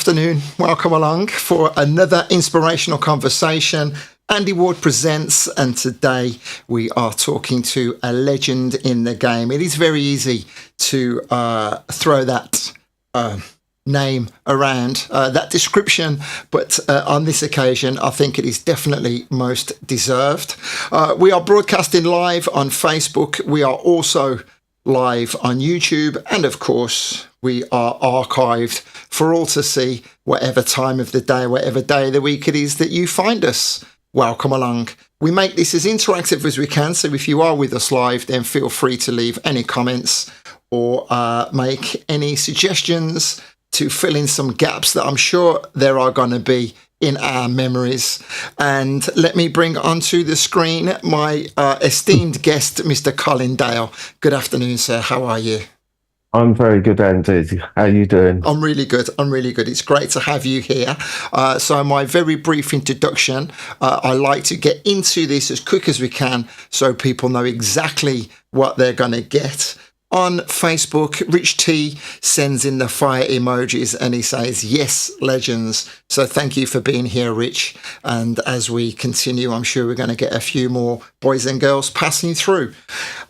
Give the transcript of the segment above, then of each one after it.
afternoon. Welcome along for another inspirational conversation. Andy Ward presents, and today we are talking to a legend in the game. It is very easy to throw that name around, that description, but on this occasion, I think it is definitely most deserved. We are broadcasting live on Facebook. We are also live on YouTube, and of course we are archived for all to see, whatever time of the day, whatever day of the week it is that you find us. Welcome along. We make this as interactive as we can, so if you are with us live, then feel free to leave any comments or make any suggestions to fill in some gaps that I'm sure there are going to be in our memories. And let me bring onto the screen my esteemed guest, Mr. Colin Dale. Good afternoon, sir. How are you? I'm very good, Andy. How are you doing? I'm really good. It's great to have you here. So my very brief introduction, I like to get into this as quick as we can so people know exactly what they're going to get. On Facebook, Rich T sends in the fire emojis and he says, yes, legends. So thank you for being here, Rich. And as we continue, I'm sure we're going to get a few more boys and girls passing through.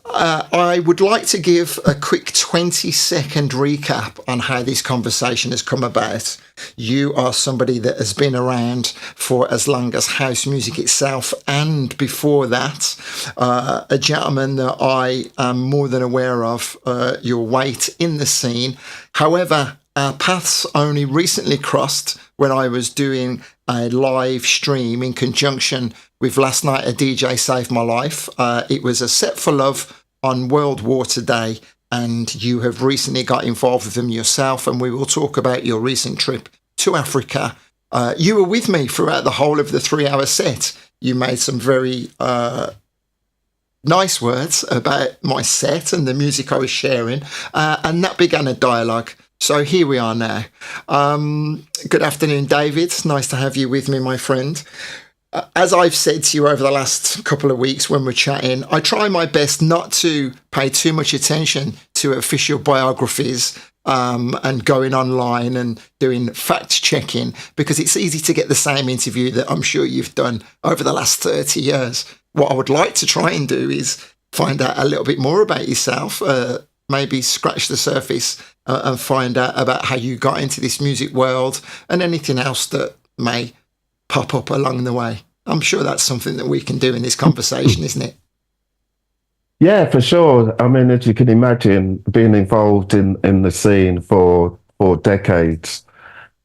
I would like to give a quick 20-second recap on how this conversation has come about. You are somebody that has been around for as long as house music itself, and before that, a gentleman that I am more than aware of your weight in the scene. However, our paths only recently crossed when I was doing a live stream in conjunction with Last Night a DJ Saved My Life. It was a set for love on World Water Day, and you have recently got involved with them yourself, and we will talk about your recent trip to Africa. You were with me throughout the whole of the 3-hour set. You made some very nice words about my set and the music I was sharing, and that began a dialogue. So here we are now. Good afternoon, David. It's nice to have you with me, my friend. As I've said to you over the last couple of weeks when we're chatting, I try my best not to pay too much attention to official biographies and going online and doing fact checking, because it's easy to get the same interview that I'm sure you've done over the last 30 years. What I would like to try and do is find out a little bit more about yourself, maybe scratch the surface and find out about how you got into this music world and anything else that may pop up along the way. I'm sure that's something that we can do in this conversation, isn't it? Yeah, for sure. I mean, as you can imagine, being involved in the scene for decades,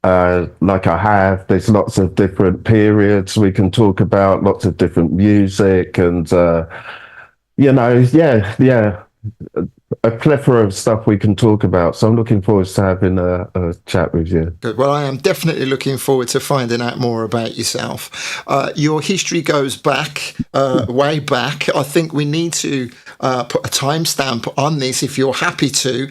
like I have, there's lots of different periods we can talk about, lots of different music, and a plethora of stuff we can talk about. So I'm looking forward to having a chat with you. Good. Well, I am definitely looking forward to finding out more about yourself. Your history goes back, way back. I think we need to put a timestamp on this if you're happy to,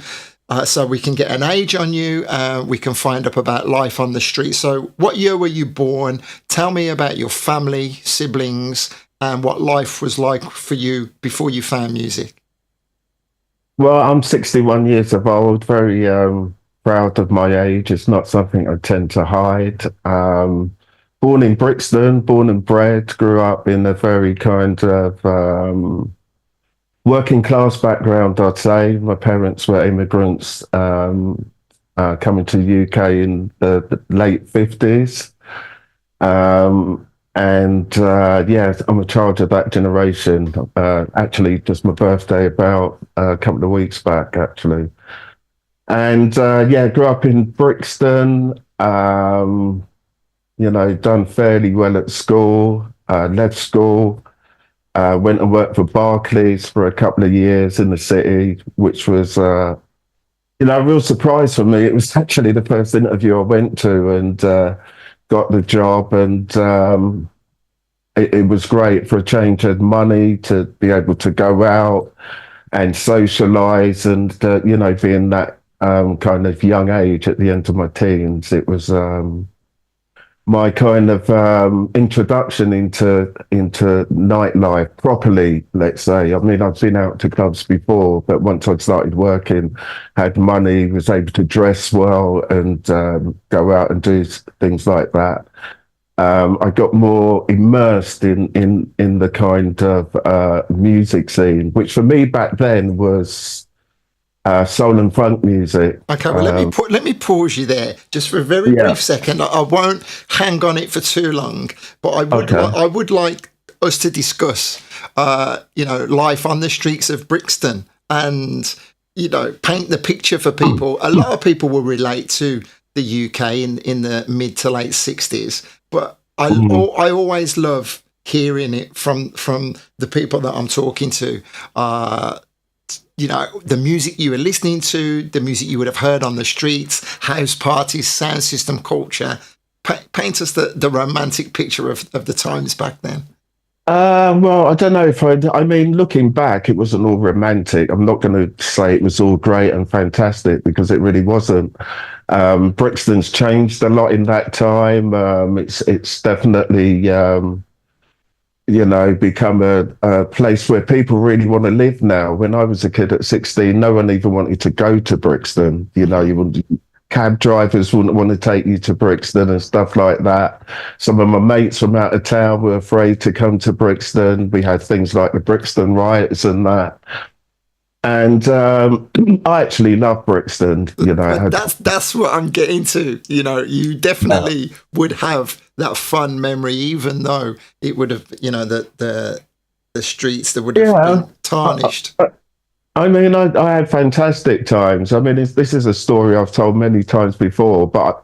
so we can get an age on you. We can find up about life on the street. So what year were you born? Tell me about your family, siblings, and what life was like for you before you found music. Well, I'm 61 years of old, very proud of my age. It's not something I tend to hide. Born in Brixton, born and bred, grew up in a very kind of working class background, I'd say. My parents were immigrants coming to the UK in the late 50s. I'm a child of that generation. Actually, just my birthday about a couple of weeks back, actually. And grew up in Brixton, done fairly well at school, left school, went and worked for Barclays for a couple of years in the city, which was, a real surprise for me. It was actually the first interview I went to, and got the job, and it was great. For a change, had money to be able to go out and socialize, and being that kind of young age at the end of my teens, it was my kind of introduction into nightlife properly, let's say. I mean, I've been out to clubs before, but once I started working, had money, was able to dress well, and go out and do things like that. I got more immersed in the kind of music scene, which for me back then was soul and funk music. Okay, well, let me pause you there just for a very Yeah. brief second. I won't hang on it for too long, but Okay. I would like us to discuss, life on the streets of Brixton, and paint the picture for people. A lot of people will relate to the UK in the mid to late '60s, but Mhm. I always love hearing it from the people that I'm talking to. The music you were listening to, the music you would have heard on the streets, house parties, sound system culture. Paint us the romantic picture of the times back then. Well, I don't know if I mean, looking back, it wasn't all romantic. I'm not going to say it was all great and fantastic because it really wasn't. Brixton's changed a lot in that time. It's definitely, become a place where people really want to live now. When I was a kid at 16, no one even wanted to go to Brixton. Cab drivers wouldn't want to take you to Brixton and stuff like that. Some of my mates from out of town were afraid to come to Brixton. We had things like the Brixton riots and that. And I actually love Brixton. But that's what I'm getting to. You definitely would have that fun memory, even though it would have, the streets that would have yeah. been tarnished. I mean, I had fantastic times. I mean, this is a story I've told many times before, but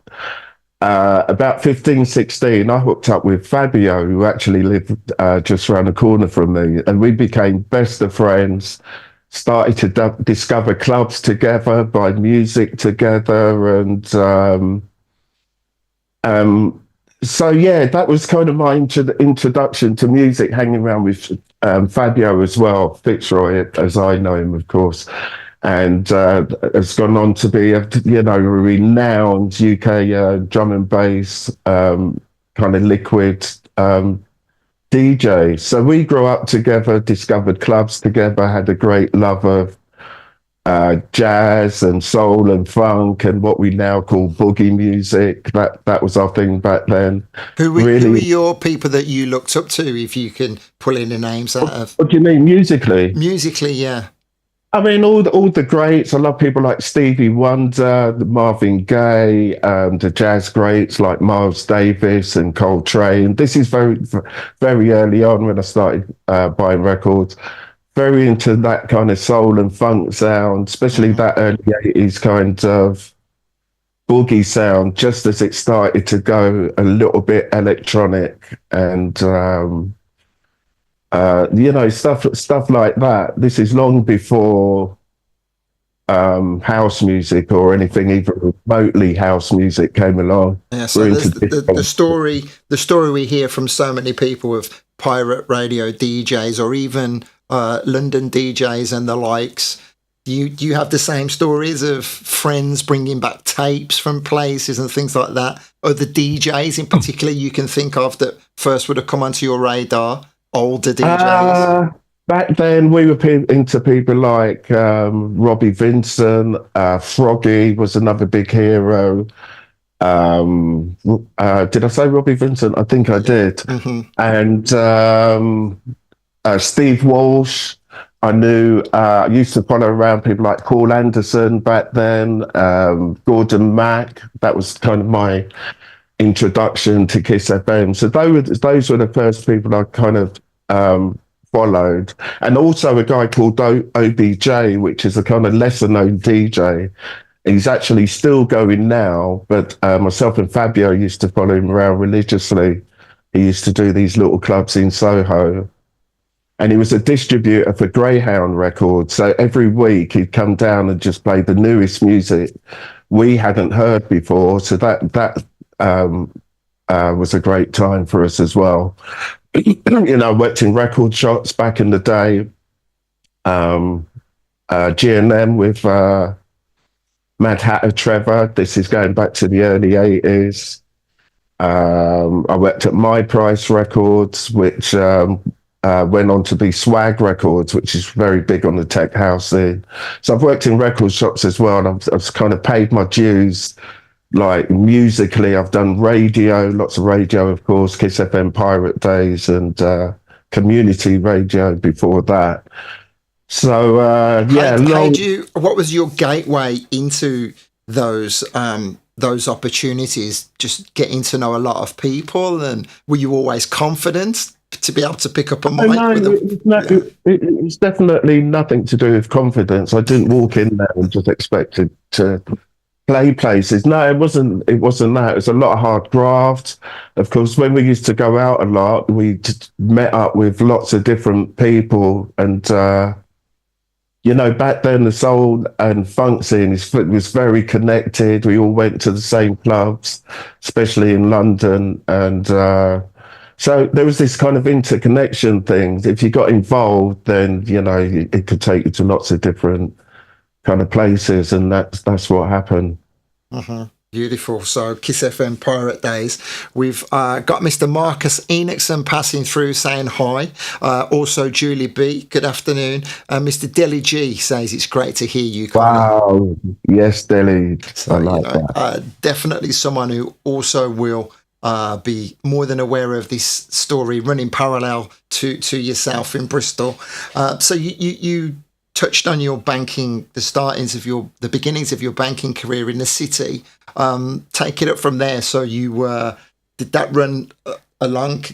about 15, 16, I hooked up with Fabio, who actually lived just around the corner from me, and we became best of friends, started to discover clubs together, buy music together, and so yeah, that was kind of my introduction to music, hanging around with Fabio as well, Fitzroy, as I know him, of course, and has gone on to be a renowned UK drum and bass kind of liquid DJ. So we grew up together, discovered clubs together, had a great love of jazz and soul and funk and what we now call boogie music. That was our thing back then. Who are Really, your people that you looked up to, if you can pull any names out of what do you mean musically? musically? Yeah. I mean, all the greats. I love people like Stevie Wonder, Marvin Gaye, the jazz greats like Miles Davis and Coltrane. This is very early on when I started buying records. Very into that kind of soul and funk sound, especially Mhm. that early 80s kind of boogie sound, just as it started to go a little bit electronic and stuff like that. This is long before house music or anything even remotely house music came along. Yeah, so We're there's into the disco. story we hear from so many people of pirate radio DJs, or even London DJs and the likes. Do you have the same stories of friends bringing back tapes from places and things like that? Or the DJs in particular you can think of that first would have come onto your radar? Older DJs. Uh, Back then, we were into people like Robbie Vincent, Froggy was another big hero. Did I say Robbie Vincent? I think I Yeah. did. Hmm. And Steve Walsh. I used to follow around people like Paul Anderson back then, Gordon Mack. That was kind of my introduction to Kiss FM. So those were the first people I kind of followed. And also a guy called OBJ, which is a kind of lesser known DJ. He's actually still going now, but myself and Fabio used to follow him around religiously. He used to do these little clubs in Soho. And he was a distributor for Greyhound Records. So every week he'd come down and just play the newest music we hadn't heard before. So that was a great time for us as well. Worked in record shops back in the day. G&M with Mad Hatter Trevor. This is going back to the early 80s. I worked at My Price Records, which went on to be Swag Records, which is very big on the tech house scene. So I've worked in record shops as well, and I've kind of paid my dues. Like musically, I've done radio, lots of radio, of course, Kiss FM Pirate Days, and community radio before that. So what was your gateway into those opportunities? Just getting to know a lot of people, and were you always confident to be able to pick up a mic? It's definitely nothing to do with confidence. I didn't walk in there and just expected to play places. No, it wasn't that. It was a lot of hard graft. Of course, when we used to go out a lot, we just met up with lots of different people, and back then the soul and funk scene was very connected. We all went to the same clubs, especially in London, and so there was this kind of interconnection thing. If you got involved, then it could take you to lots of different kind of places, and that's what happened. Beautiful. So Kiss FM Pirate Days. We've got Mr. Marcus Enochson passing through saying hi. Also Julie B, good afternoon. Mr. Deli G says it's great to hear you, Colin. Wow. Yes, Deli. So, I like that. Definitely someone who also will be more than aware of this story running parallel to yourself in Bristol. So you touched on your banking, the beginnings of your banking career in the city. Take it up from there. So you did that run along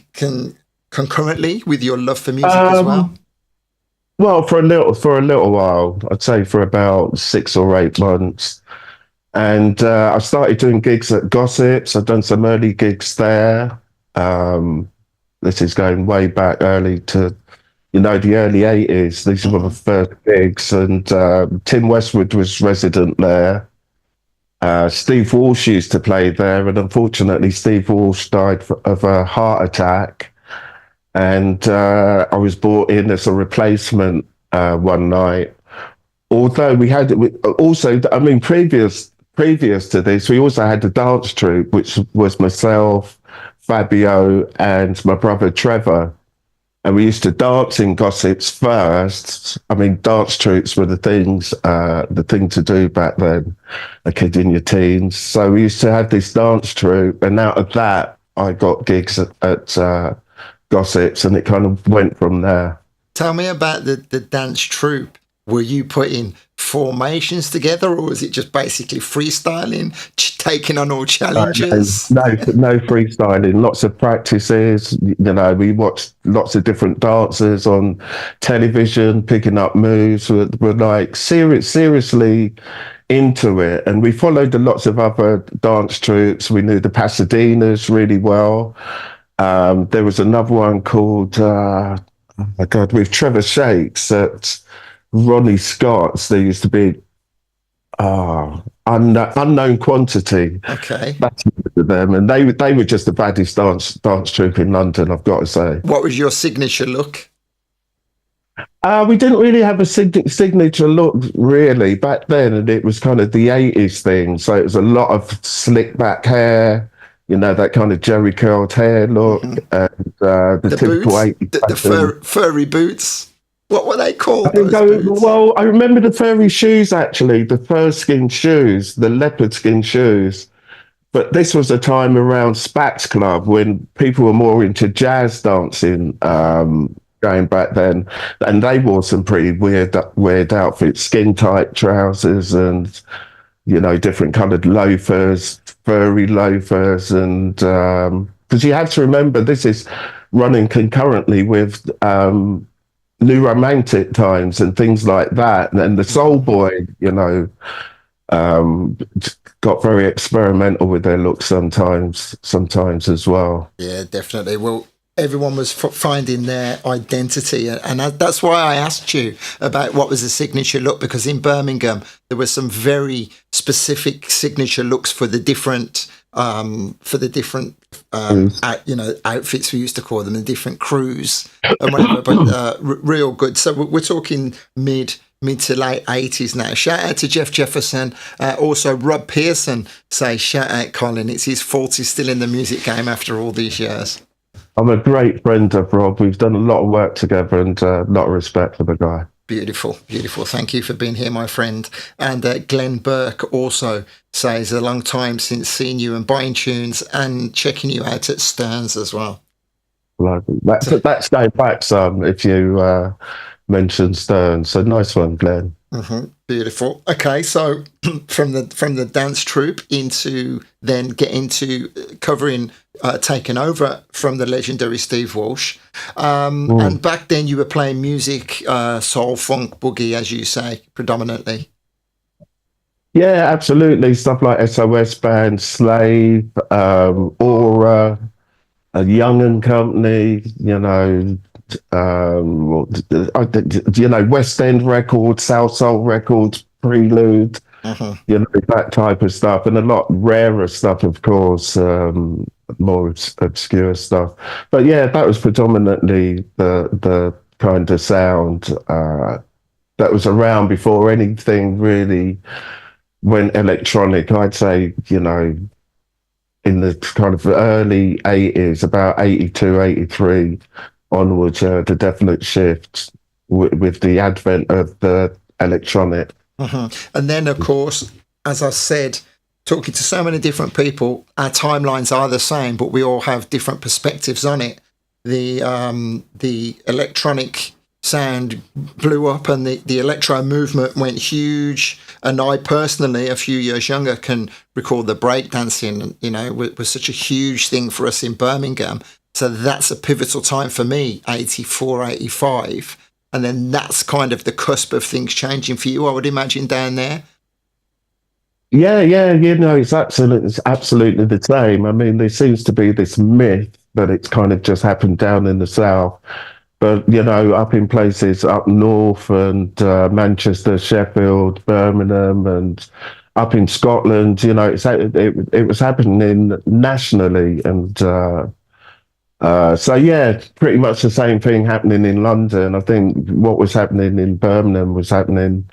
concurrently with your love for music as well? Well, for a little while, I'd say for about 6 or 8 months. And I started doing gigs at Gossips. I've done some early gigs there. This is going way back early to, the early 80s. These were the first gigs. And Tim Westwood was resident there. Steve Walsh used to play there. And unfortunately, Steve Walsh died of a heart attack. And I was brought in as a replacement one night. Although we had also, previous to this, we also had the dance troupe, which was myself, Fabio, and my brother Trevor. And we used to dance in Gossips first. Dance troupes were the thing to do back then, a kid in your teens. So we used to have this dance troupe, and out of that, I got gigs at Gossips, and it kind of went from there. Tell me about the dance troupe. Were you putting formations together, or was it just basically freestyling, taking on all challenges? No freestyling. Lots of practices. We watched lots of different dancers on television, picking up moves. We're like seriously into it, and we followed lots of other dance troupes. We knew the Pasadenas really well. There was another one called with Trevor Shakes at Ronnie Scott's. There used to be Unknown Quantity. Okay, that's them, and they were just the baddest dance troupe in London, I've got to say. What was your signature look? We didn't really have a signature look really back then, and it was kind of the 80s thing. So it was a lot of slick back hair, that kind of jerry curled hair look, and the typical boots, 80s. The furry boots. What were they called? Well, I remember the furry shoes, actually, the fur skin shoes, the leopard skin shoes. But this was a time around Spax Club when people were more into jazz dancing, going back then. And they wore some pretty weird outfits, skin tight trousers and, different coloured loafers, furry loafers. And because you have to remember, this is running concurrently with New Romantic times and things like that, and the Soul Boy, got very experimental with their looks sometimes as well. Yeah, definitely. Well, everyone was finding their identity, and that's why I asked you about what was the signature look, because in Birmingham there were some very specific signature looks for the different outfits, we used to call them, the different crews and whatever, but real good. So we're talking mid mid to late 80s now. Shout out to Jeff Jefferson. Also, Rob Pearson say, shout out Colin. It's his fault he's still in the music game after all these years. I'm a great friend of Rob. We've done a lot of work together and a lot of respect for the guy. Beautiful, beautiful. Thank you for being here, my friend. And Glenn Burke also says, a long time since seeing you and buying tunes and checking you out at Stearns as well. That's going back some if you mention Stearns. So nice one, Glenn. Mm-hmm. Beautiful. Okay, so from the dance troupe into then get into covering taken over from the legendary Steve Walsh, and back then you were playing music, soul, funk, boogie, as you say, predominantly. Yeah, absolutely. Stuff like SOS Band, Slave, Aura, Young and Company. West End Records, South Soul Records, Prelude, that type of stuff, and a lot rarer stuff, of course, more obscure stuff. But yeah, that was predominantly the kind of sound that was around before anything really went electronic. I'd say, in the kind of early 80s, about 82, 83 onwards, the definite shift with the advent of the electronic. And then, of course, as I said, talking to so many different people, our timelines are the same, but we all have different perspectives on it. The electronic sound blew up and the electro movement went huge. And I personally, a few years younger, can recall the breakdancing, was such a huge thing for us in Birmingham. So that's a pivotal time for me, 84, 85. And then that's kind of the cusp of things changing for you, I would imagine, down there. Yeah, it's absolutely the same. I mean, there seems to be this myth that it's kind of just happened down in the south. But, up in places up north and Manchester, Sheffield, Birmingham, and up in Scotland, it was happening nationally. And so, yeah, pretty much the same thing happening in London. I think what was happening in Birmingham was happening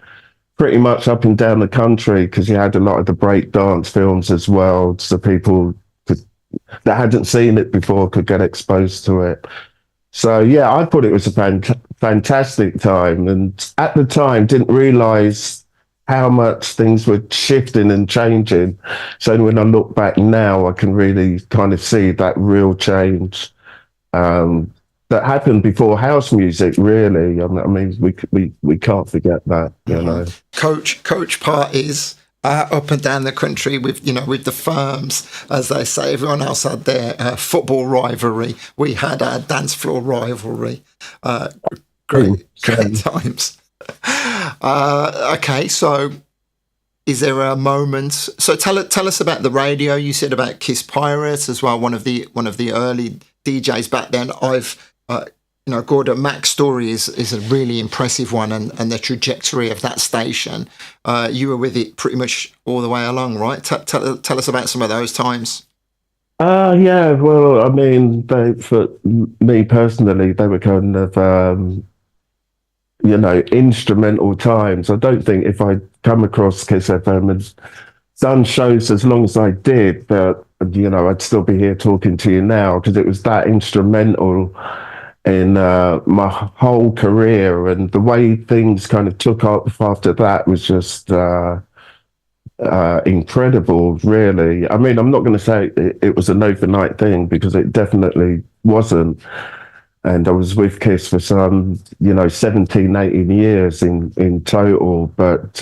pretty much up and down the country, because you had a lot of the break dance films as well. So people that hadn't seen it before could get exposed to it. So, yeah, I thought it was a fantastic time. And at the time, didn't realise how much things were shifting and changing. So when I look back now, I can really kind of see that real change that happened before house music, really. I mean, we can't forget that, Coach parties up and down the country with the firms, as they say. Everyone else had their football rivalry. We had our dance floor rivalry. Great times. Okay, so is there a moment? So tell us about the radio. You said about Kiss Pirates as well. One of the early DJs back then. Gordon Mack's story is a really impressive one, and the trajectory of that station. You were with it pretty much all the way along, right? Tell us about some of those times. Yeah, well, I mean, for me personally, they were kind of, instrumental times. I don't think if I'd come across Kiss FM and done shows as long as I did, that, I'd still be here talking to you now, because it was that instrumental in my whole career, and the way things kind of took off after that was just incredible, really. I mean, I'm not going to say it was an overnight thing, because it definitely wasn't. And I was with Kiss for some, 17, 18 years in total. But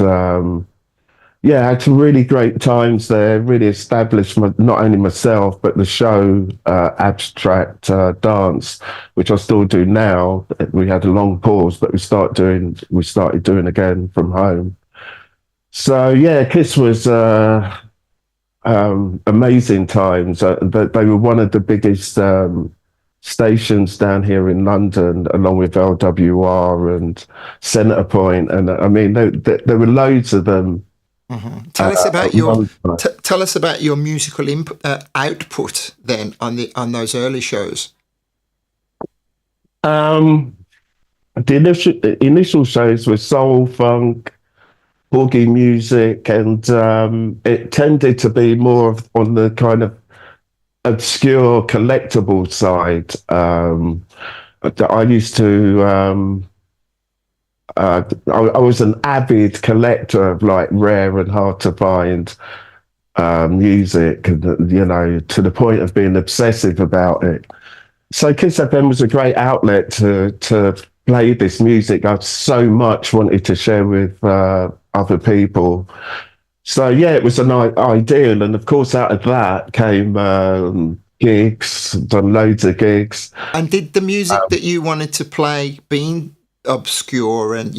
yeah, I had some really great times there, really established not only myself, but the show, Abstract Dance, which I still do now. We had a long pause, but we started doing again from home. So yeah, Kiss was amazing times. They were one of the biggest stations down here in London, along with LWR and Centre Point. And I mean, there were loads of them. Mm-hmm. Tell us about your musical output then on those early shows. the initial shows were soul, funk, boogie music, and it tended to be more on the kind of obscure collectible side. I used to. I was an avid collector of like rare and hard to find music, and to the point of being obsessive about it. So Kiss FM was a great outlet to play this music I so much wanted to share with other people. So yeah, it was an ideal, and of course out of that came gigs. Done loads of gigs. And did the music that you wanted to play, being obscure and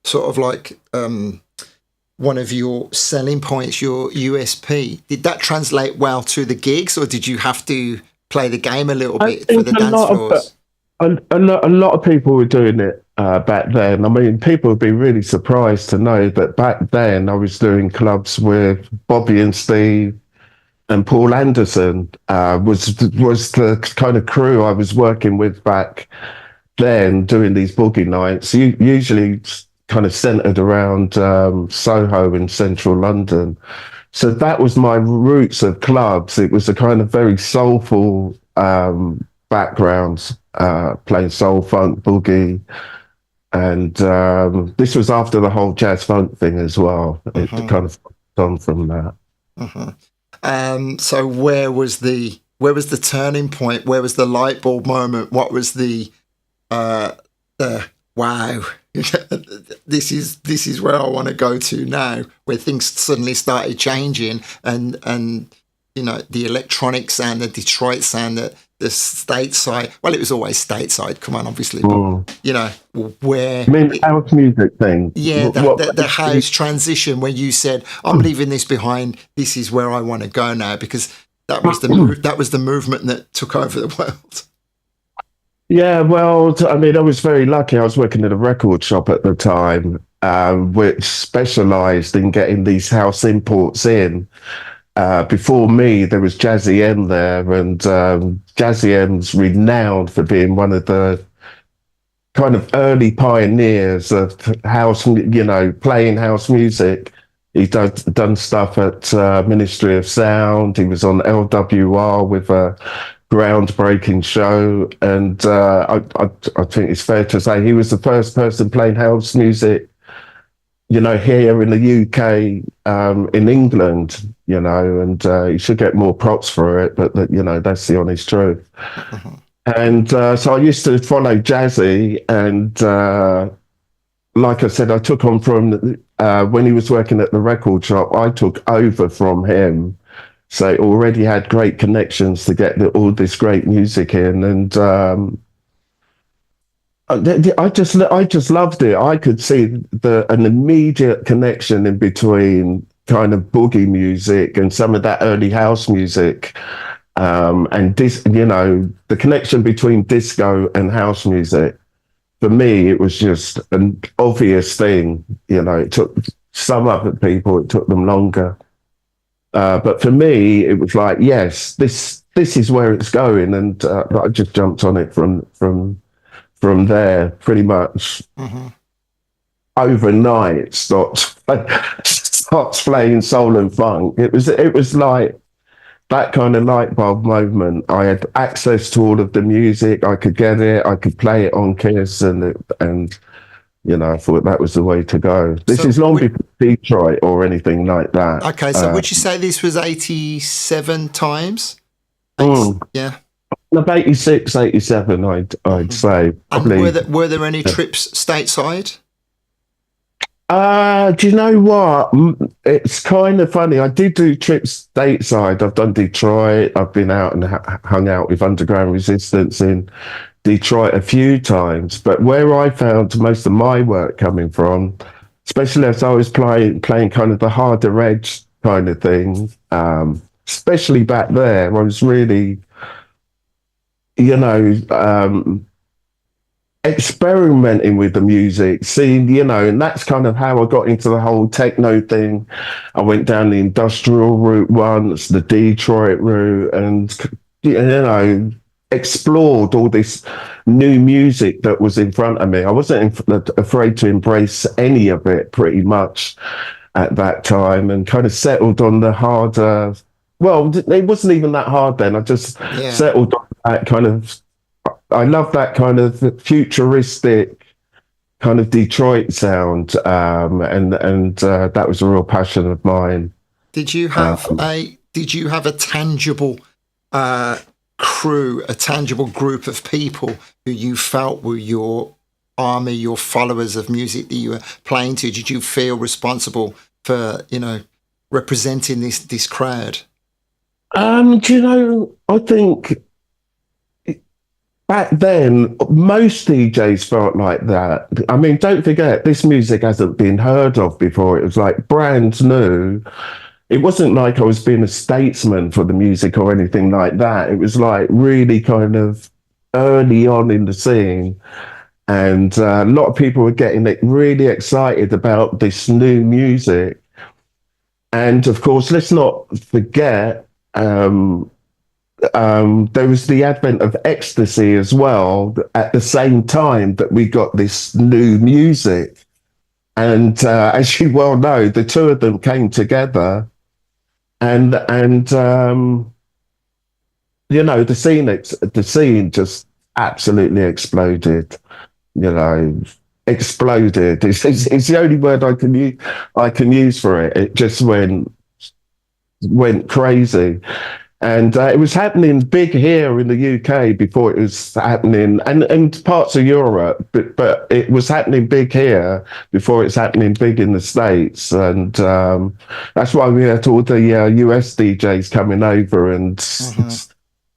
sort of like one of your selling points, your USP, did that translate well to the gigs, or did you have to play the game a little bit for the dance floors? A lot of people were doing it back then. I mean, people would be really surprised to know that back then I was doing clubs with Bobby and Steve and Paul Anderson. Was the kind of crew I was working with back then, doing these boogie nights. Usually kind of centered around Soho in central London. So that was my roots of clubs. It was a kind of very soulful background, playing soul, funk, boogie. And this was after the whole jazz funk thing as well. It kind of on from that. So where was the turning point? Where was the light bulb moment? What was the wow? this is where I want to go to now, where things suddenly started changing, and the electronic sound, the Detroit sound, the stateside. Well, it was always stateside. Come on, obviously, but where? I mean, the house music thing. Yeah, the house transition where you said, "I'm leaving this behind. This is where I want to go now," because that was the movement that took over the world. Yeah, well, I mean, I was very lucky. I was working at a record shop at the time, which specialised in getting these house imports in. Before me, there was Jazzy M there, and Jazzy M's renowned for being one of the kind of early pioneers of house, playing house music. He's done stuff at Ministry of Sound. He was on LWR with a groundbreaking show, and I think it's fair to say he was the first person playing house music, here in the UK, in England, and he should get more props for it, but that's the honest truth. And so I used to follow Jazzy, and like I said, I took on from when he was working at the record shop, I took over from him. So already had great connections to get all this great music in, and I just loved it. I could see an immediate connection in between kind of boogie music and some of that early house music, and the connection between disco and house music. For me, it was just an obvious thing. It took some other people, it took them longer. But for me, it was like, yes, this is where it's going, and I just jumped on it from there, pretty much. Overnight. Stopped playing soul and funk. It was like that kind of light bulb moment. I had access to all of the music. I could get it. I could play it on Kiss, and I thought that was the way to go. This is long before Detroit or anything like that. Okay, so would you say this was 87 times? Yeah. Of 86, 87, I'd say. Probably. And were there any trips stateside? Do you know what? It's kind of funny. I did do trips stateside. I've done Detroit. I've been out and hung out with Underground Resistance in Detroit a few times, but where I found most of my work coming from, especially as I was playing kind of the harder edge kind of thing, especially back there, I was really, experimenting with the music, seeing, and that's kind of how I got into the whole techno thing. I went down the industrial route once, the Detroit route, and, explored all this new music that was in front of me. I wasn't afraid to embrace any of it pretty much at that time, and kind of settled on the harder. Well, it wasn't even that hard then. I just Yeah. settled on that kind of. I love that kind of futuristic kind of Detroit sound, and that was a real passion of mine. Did you have a tangible crew, a tangible group of people who you felt were your army, your followers of music that you were playing to? Did you feel responsible for, representing this crowd? Do you know, I think back then, most DJs felt like that. I mean, don't forget, this music hasn't been heard of before. It was like brand new. It wasn't like I was being a statesman for the music or anything like that. It was like really kind of early on in the scene. And a lot of people were getting really excited about this new music. And of course, let's not forget, there was the advent of ecstasy as well at the same time that we got this new music. And as you well know, the two of them came together, and the scene just absolutely exploded. Exploded. It's the only word I can use for it. It just went crazy. And it was happening big here in the UK before it was happening, and parts of Europe, but it was happening big here before it's happening big in the States. And that's why we had all the US DJs coming over and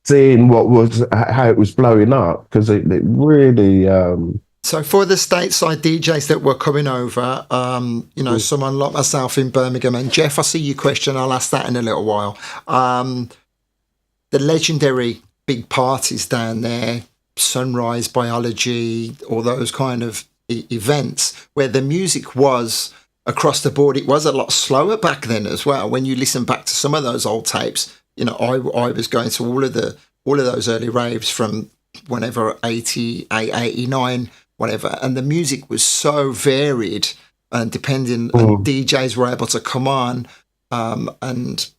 seeing how it was blowing up, because it really. So for the stateside DJs that were coming over, someone like myself in Birmingham, and Jeff, I see your question. I'll ask that in a little while. The legendary big parties down there, Sunrise, Biology, all those kind of events where the music was across the board. It was a lot slower back then as well. When you listen back to some of those old tapes, I was going to all of those early raves from whenever 88, 89, whatever, and the music was so varied, and depending, and DJs were able to come on and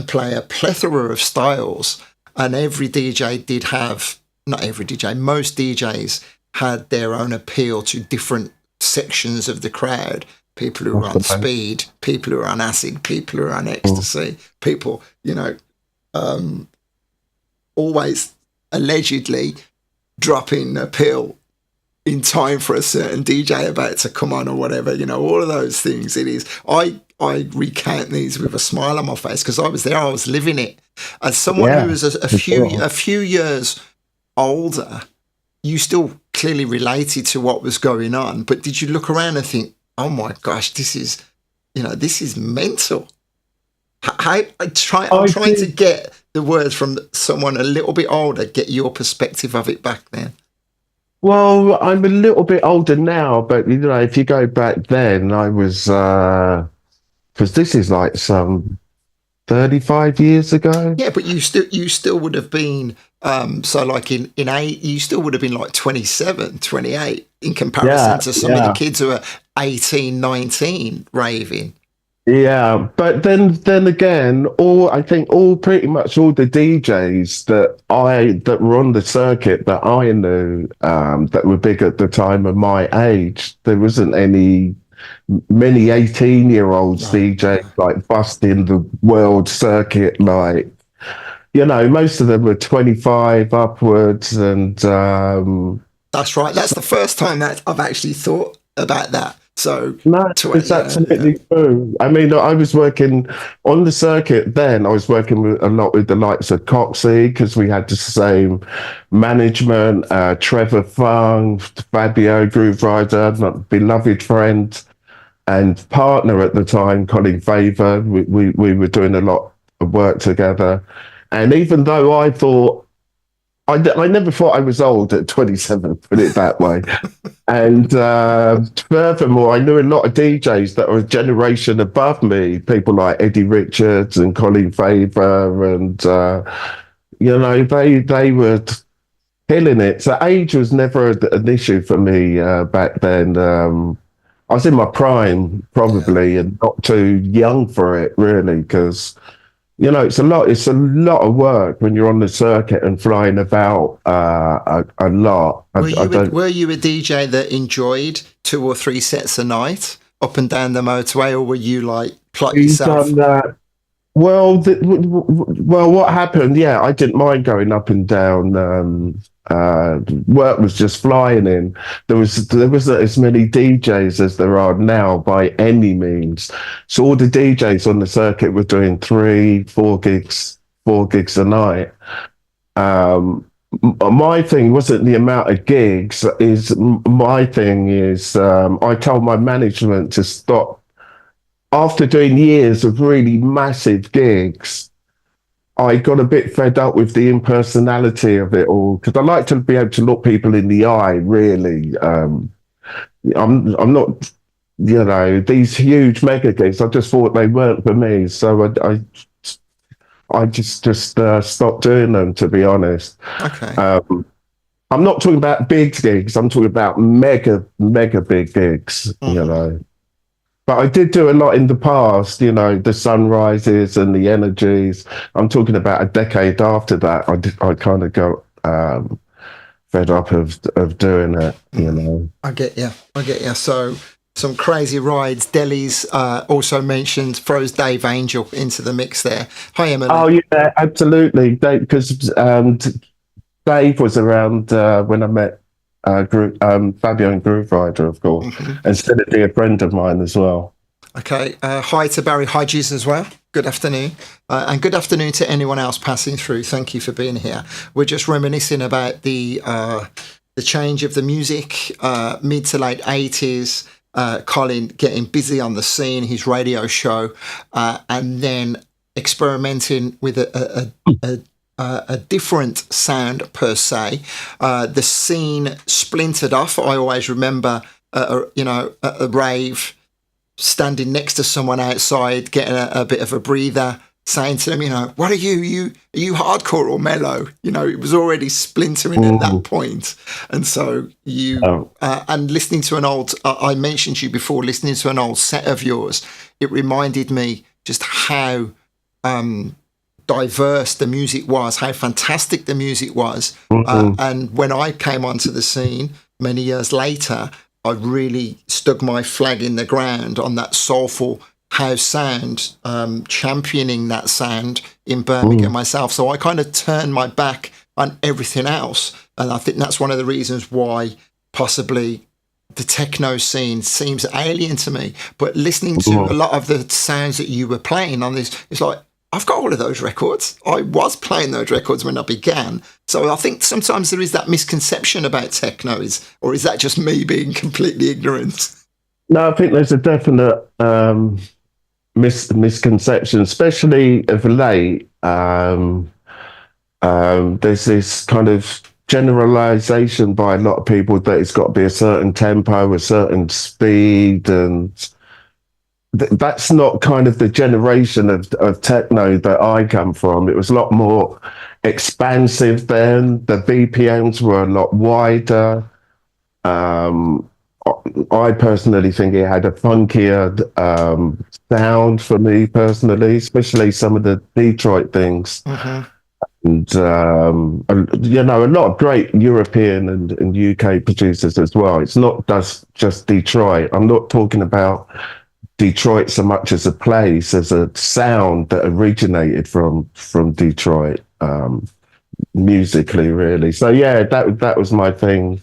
play a plethora of styles, and every DJ did have, not every DJ, most DJs had their own appeal to different sections of the crowd. People who were on speed, people who were on acid, people who were on ecstasy, people, always allegedly dropping a pill in time for a certain DJ about to come on or whatever, all of those things. It is, I recount these with a smile on my face because I was there, I was living it. As someone who was a few years older, you still clearly related to what was going on. But did you look around and think, oh my gosh, this is mental? I'm trying to get the words from someone a little bit older, get your perspective of it back then. Well, I'm a little bit older now, but if you go back then, I was because this is like some 35 years ago. Yeah, but you still would have been so like in 8, you still would have been like 27, 28 in comparison to some of the kids who are 18, 19 raving. Yeah, but then again, pretty much all the DJs that were on the circuit that I knew that were big at the time of my age, there wasn't many 18-year-olds DJs like busting the world circuit. Like, most of them were 25 upwards, and that's right. That's the first time that I've actually thought about that. So no, it's absolutely true. I mean, I was working on the circuit then. I was working a lot with the likes of Coxie because we had the same management. Trevor Fung, Fabio Groove Rider, my beloved friend and partner at the time, Colin Favor. We were doing a lot of work together, and even though I thought. I never thought I was old at 27, put it that way. And furthermore, I knew a lot of DJs that were a generation above me, people like Eddie Richards and Colin Favor and, they were killing it. So age was never an issue for me back then. I was in my prime Yeah. probably, and not too young for it really, because it's a lot of work when you're on the circuit and flying about a lot. I don't. Were you a DJ that enjoyed 2 or 3 sets a night up and down the motorway, or were you like plot You've done yourself? that. Well, well, what happened? Yeah, I didn't mind going up and down. Work was just flying in. There was not as many DJs as there are now by any means. So all the DJs on the circuit were doing 3, 4 gigs, 4 gigs a night. My thing wasn't the amount of gigs. My thing is I told my management to stop after doing years of really massive gigs. I got a bit fed up with the impersonality of it all because I like to be able to look people in the eye. Really, I'm not, these huge mega gigs. I just thought they weren't for me, so I just stopped doing them. To be honest, Okay. I'm not talking about big gigs. I'm talking about mega big gigs. Mhm. But I did do a lot in the past, the sunrises and the energies. I'm talking about a decade after that. I kind of got fed up of doing it. I get you. I get you. So some crazy rides. Delhi's also mentioned, throws Dave Angel into the mix there. Hi, Oh Emily. yeah, absolutely. Because Dave was around when I met Fabio and Groove Rider, of course, Mhm. and still a dear friend of mine as well. Okay. Hi to Barry Hodges as well. Good afternoon. And good afternoon to anyone else passing through. Thank you for being here. We're just reminiscing about the change of the music, mid to late 80s. Colin getting busy on the scene, his radio show, and then experimenting with a different sound per se. The scene splintered off. I always remember, at a rave, standing next to someone outside, getting a bit of a breather, saying to them, what are you hardcore or mellow? It was already splintering at that Mm. point. And so Oh, and listening to an old, I mentioned to you before, listening to an old set of yours, it reminded me just how diverse the music was, how fantastic the music was. mm, And when I came onto the scene many years later, I really stuck my flag in the ground on that soulful house sound, championing that sound in Birmingham mm, myself. So I kind of turned my back on everything else. And I think that's one of the reasons why possibly the techno scene seems alien to me. But listening to a mm. lot of the sounds that you were playing on this, it's like, I've got all of those records. I was playing those records when I began. So I think sometimes there is that misconception about techno, or is that just me being completely ignorant? No, I think there's a definite misconception, especially of late. There's this kind of generalization by a lot of people that it's got to be a certain tempo, a certain speed, and that's not kind of the generation of techno that I come from. It was a lot more expansive then. The BPMs were a lot wider. Um, I personally think it had a funkier sound for me personally, especially some of the Detroit things. Mm-hmm. A lot of great European and UK producers as well. It's not just Detroit. I'm not talking about Detroit so much as a place, as a sound that originated from Detroit musically, really. So yeah, that was my thing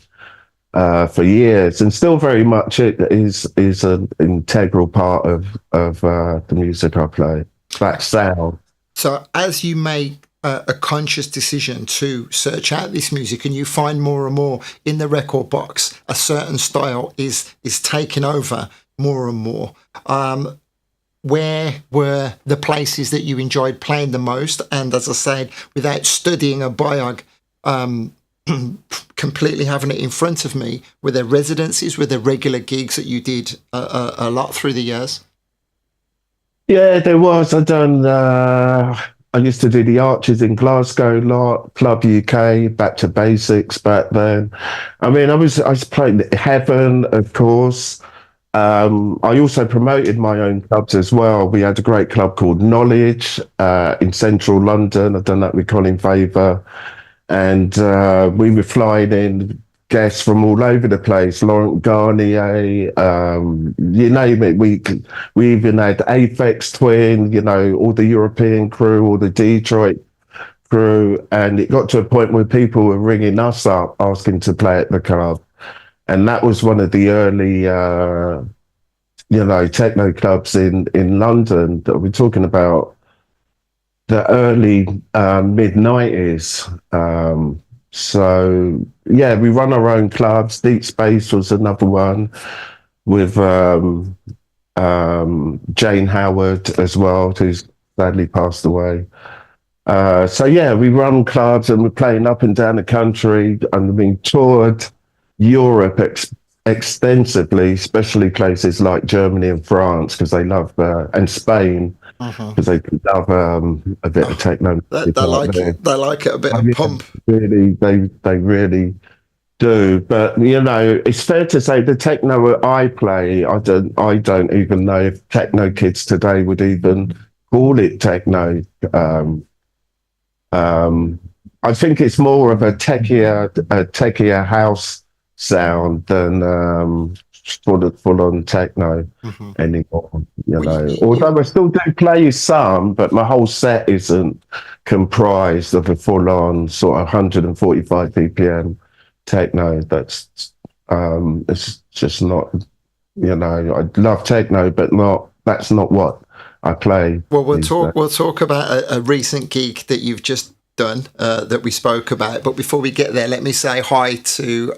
for years, and still very much it is an integral part of the music I play. That sound. So as you make a conscious decision to search out this music, and you find more and more in the record box, a certain style is taking over more and more. Where were the places that you enjoyed playing the most? And as I said, without studying a biog, completely having it in front of me, were there residencies, were there regular gigs that you did a lot through the years? Yeah, there was. I done. I used to do the Arches in Glasgow lot, Club UK, back to basics back then. I mean, I was playing Heaven, of course. I also promoted my own clubs as well. We had a great club called Knowledge in central London. I've done that with Colin Dale, and we were flying in guests from all over the place. Laurent Garnier, you name it. We even had Aphex Twin, you know, all the European crew, all the Detroit crew, and it got to a point where people were ringing us up asking to play at the club, and that was one of the early, you know, techno clubs in London that we're talking about. The early mid-90s. So yeah, we run our own clubs. Deep Space was another one with Jane Howard as well, who's sadly passed away. So yeah, we run clubs and we're playing up and down the country, and we toured Europe extensively, especially places like Germany and France, because they love, and Spain, because they love a bit of techno. They like it. They like it a bit of pump. Really, they really do. But you know, it's fair to say the techno I play, I don't even know if techno kids today would even call it techno. I think it's more of a techier house sound than full on techno anymore, you know. Although I still do play some, but my whole set isn't comprised of a full on sort of 145 BPM techno. That's it's just not, you know, I love techno, but that's not what I play. Well, we'll talk about a recent gig that you've just done that we spoke about, but before we get there, let me say hi to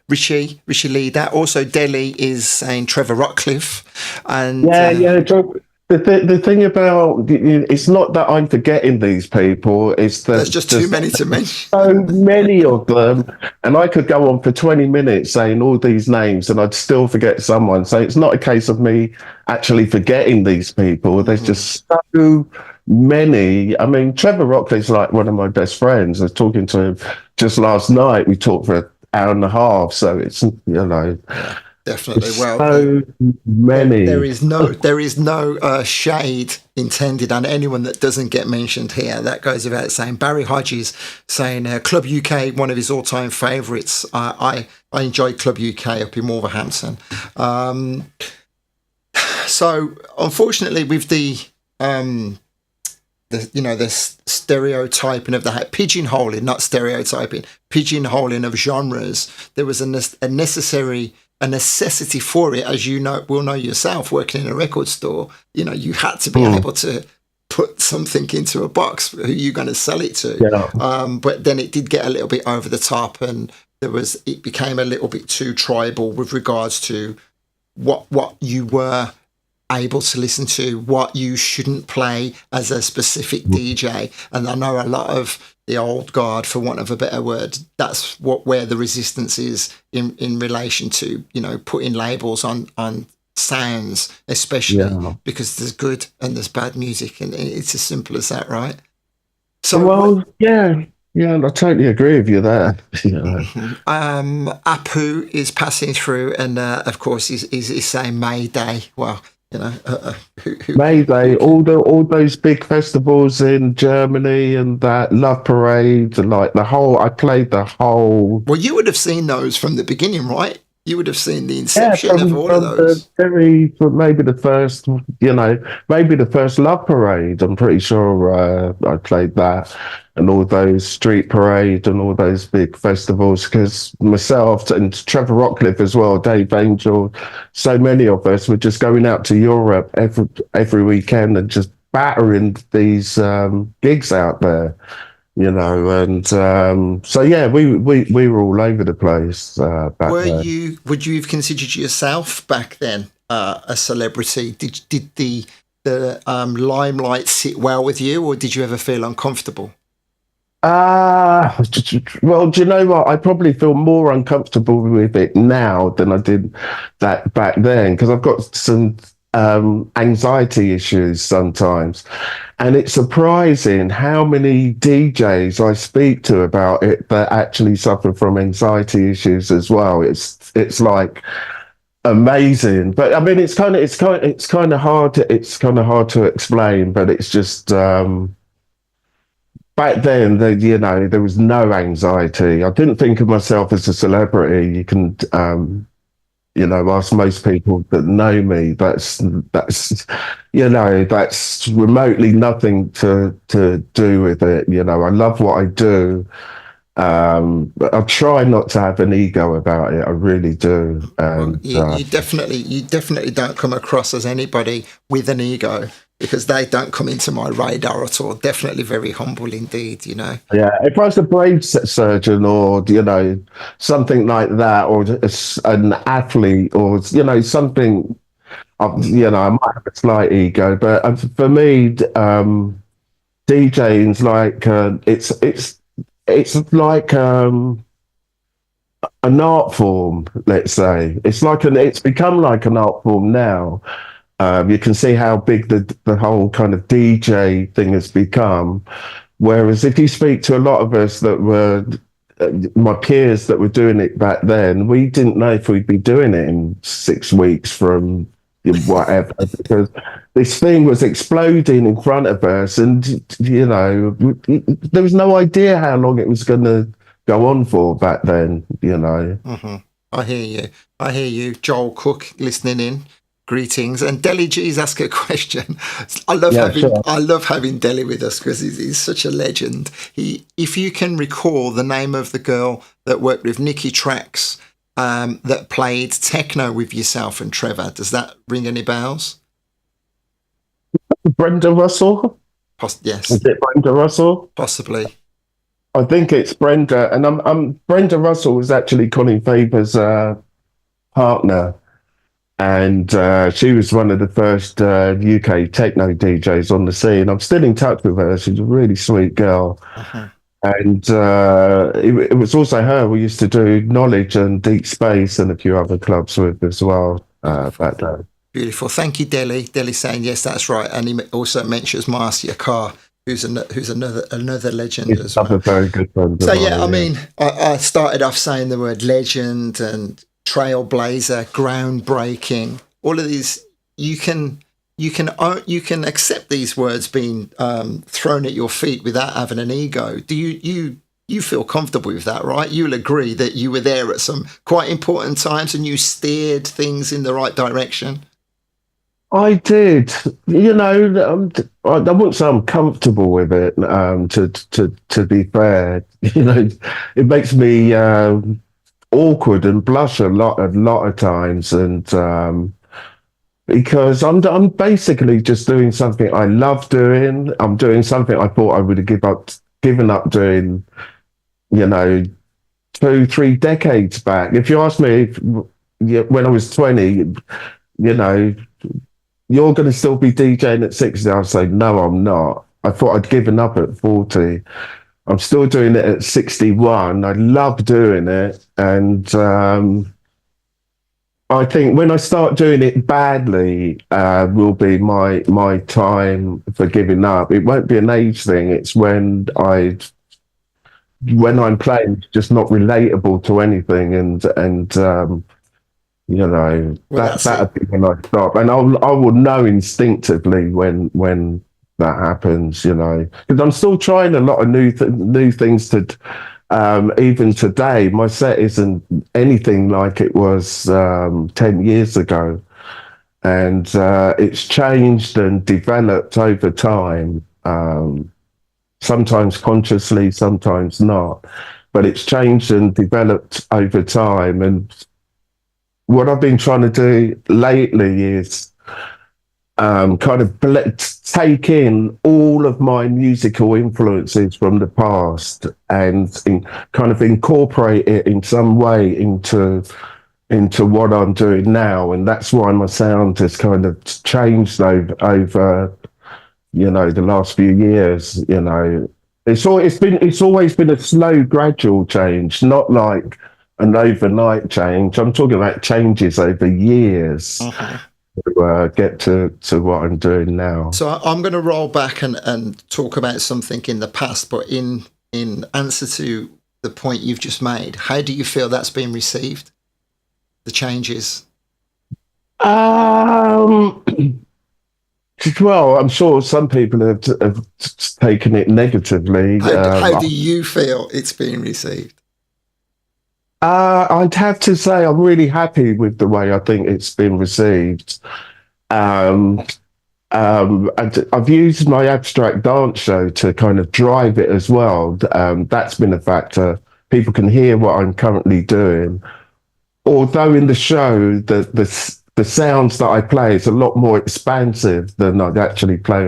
Rishi Leader. Also Delhi is saying Trevor Rockcliffe, and the thing about it's not that I'm forgetting these people, it's that there's just too many to mention. So many of them, and I could go on for 20 minutes saying all these names and I'd still forget someone. So it's not a case of me actually forgetting these people. There's just so many. I mean, Trevor Rockcliffe's like one of my best friends. I was talking to him just last night. We talked for an hour and a half. So it's, you know, definitely. Well, so many. There is no shade intended on anyone that doesn't get mentioned here. That goes without saying. Barry Hodges saying Club UK, one of his all-time favourites. I enjoy Club UK up in Wolverhampton. So unfortunately, with the stereotyping of the pigeonholing, not stereotyping, pigeonholing of genres, there was a necessity for it, as you will know yourself, working in a record store. You know, you had to be able to put something into a box. Who are you going to sell it to? Yeah. But then it did get a little bit over the top, and it became a little bit too tribal with regards to what you were able to listen to, what you shouldn't play as a specific DJ. And I know a lot of the old guard, for want of a better word, that's where the resistance is in relation to, you know, putting labels on sounds, especially because there's good and there's bad music, and it's as simple as that, right? So yeah, I totally agree with you there. Apu is passing through, and of course he's saying Mayday. Well, you know, Mayday, all those big festivals in Germany and that Love Parade, and like I played the whole. Well, you would have seen those from the beginning, right? You would have seen the inception of all of those. Maybe the first Love Parade. I'm pretty sure I played that, and all those Street Parade and all those big festivals. Because myself and Trevor Rockcliffe as well, Dave Angel, so many of us were just going out to Europe every weekend and just battering these gigs out there. You know, and so yeah, we were all over the place back then. Would you have considered yourself back then a celebrity? Did the limelight sit well with you, or did you ever feel uncomfortable? Well, do you know what? I probably feel more uncomfortable with it now than I did that back then, because I've got some anxiety issues sometimes. And it's surprising how many DJs I speak to about it that actually suffer from anxiety issues as well. It's like amazing. But I mean it's kind of hard to explain, but it's just back then there was no anxiety. I didn't think of myself as a celebrity. You can ask most people that know me. That's remotely nothing to do with it. I love what I do. But I try not to have an ego about it. I really do. Well, you definitely don't come across as anybody with an ego, because they don't come into my radar at all. Definitely very humble indeed, Yeah, if I was a brain surgeon or something like that, or an athlete, or something, I might have a slight ego. But for me, DJing's like it's like an art form. Let's say it's become like an art form now. You can see how big the whole kind of DJ thing has become. Whereas if you speak to a lot of us that were my peers that were doing it back then, we didn't know if we'd be doing it in 6 weeks from whatever, because this thing was exploding in front of us, and there was no idea how long it was going to go on for back then. Mm-hmm. I hear you, Joel Cook, listening in. Greetings. And Deli G's asked a question. I love having Deli with us because he's such a legend. If you can recall the name of the girl that worked with Nicky Trax, that played techno with yourself and Trevor, does that ring any bells? Brenda Russell? Yes. Is it Brenda Russell? Possibly. I think it's Brenda. And Brenda Russell was actually Colin Faber's partner. And she was one of the first UK techno DJs on the scene. I'm still in touch with her. She's a really sweet girl. Uh-huh. And it was also her we used to do Knowledge and Deep Space and a few other clubs with as well back then. Beautiful. Thank you, Deli. Deli saying, yes, that's right. And he also mentions Marcia Carr, who's another legend as well. A very good friend. So, I mean, I started off saying the word legend and trailblazer, groundbreaking, all of these. You can accept these words being thrown at your feet without having an ego. Do you feel comfortable with that, right? You'll agree that you were there at some quite important times and you steered things in the right direction. I did. I wouldn't say I'm comfortable with it. To be fair, it makes me awkward and blush a lot of times, and because I'm basically just doing something I love doing. I'm doing something I thought I would have given up doing, 2-3 decades back. If you ask me when I was 20, you're going to still be DJing at 60, I'll say, no, I'm not. I thought I'd given up at 40. I'm still doing it at 61. I love doing it. And I think when I start doing it badly, will be my time for giving up. It won't be an age thing. It's when I'm playing, it's just not relatable to anything. And that'd be when I stop, and I will know instinctively when that happens, because I'm still trying a lot of new things to. Even today, my set isn't anything like it was 10 years ago, and it's changed and developed over time. Sometimes consciously, sometimes not, but it's changed and developed over time. And what I've been trying to do lately is kind of take in all of my musical influences from the past and kind of incorporate it in some way into what I'm doing now. And that's why my sound has kind of changed over the last few years. It's always been a slow, gradual change, not like an overnight change. I'm talking about changes over years. Uh-huh. to get to what I'm doing now. So I'm going to roll back and talk about something in the past, but in answer to the point you've just made, how do you feel that's been received? The changes? Um, well, I'm sure some people have taken it negatively. How do you feel it's being received? I'd have to say I'm really happy with the way I think it's been received. Um, and I've used my abstract dance show to kind of drive it as well. That's been a factor. People can hear what I'm currently doing. Although in the show, the sounds that I play is a lot more expansive than I'd actually play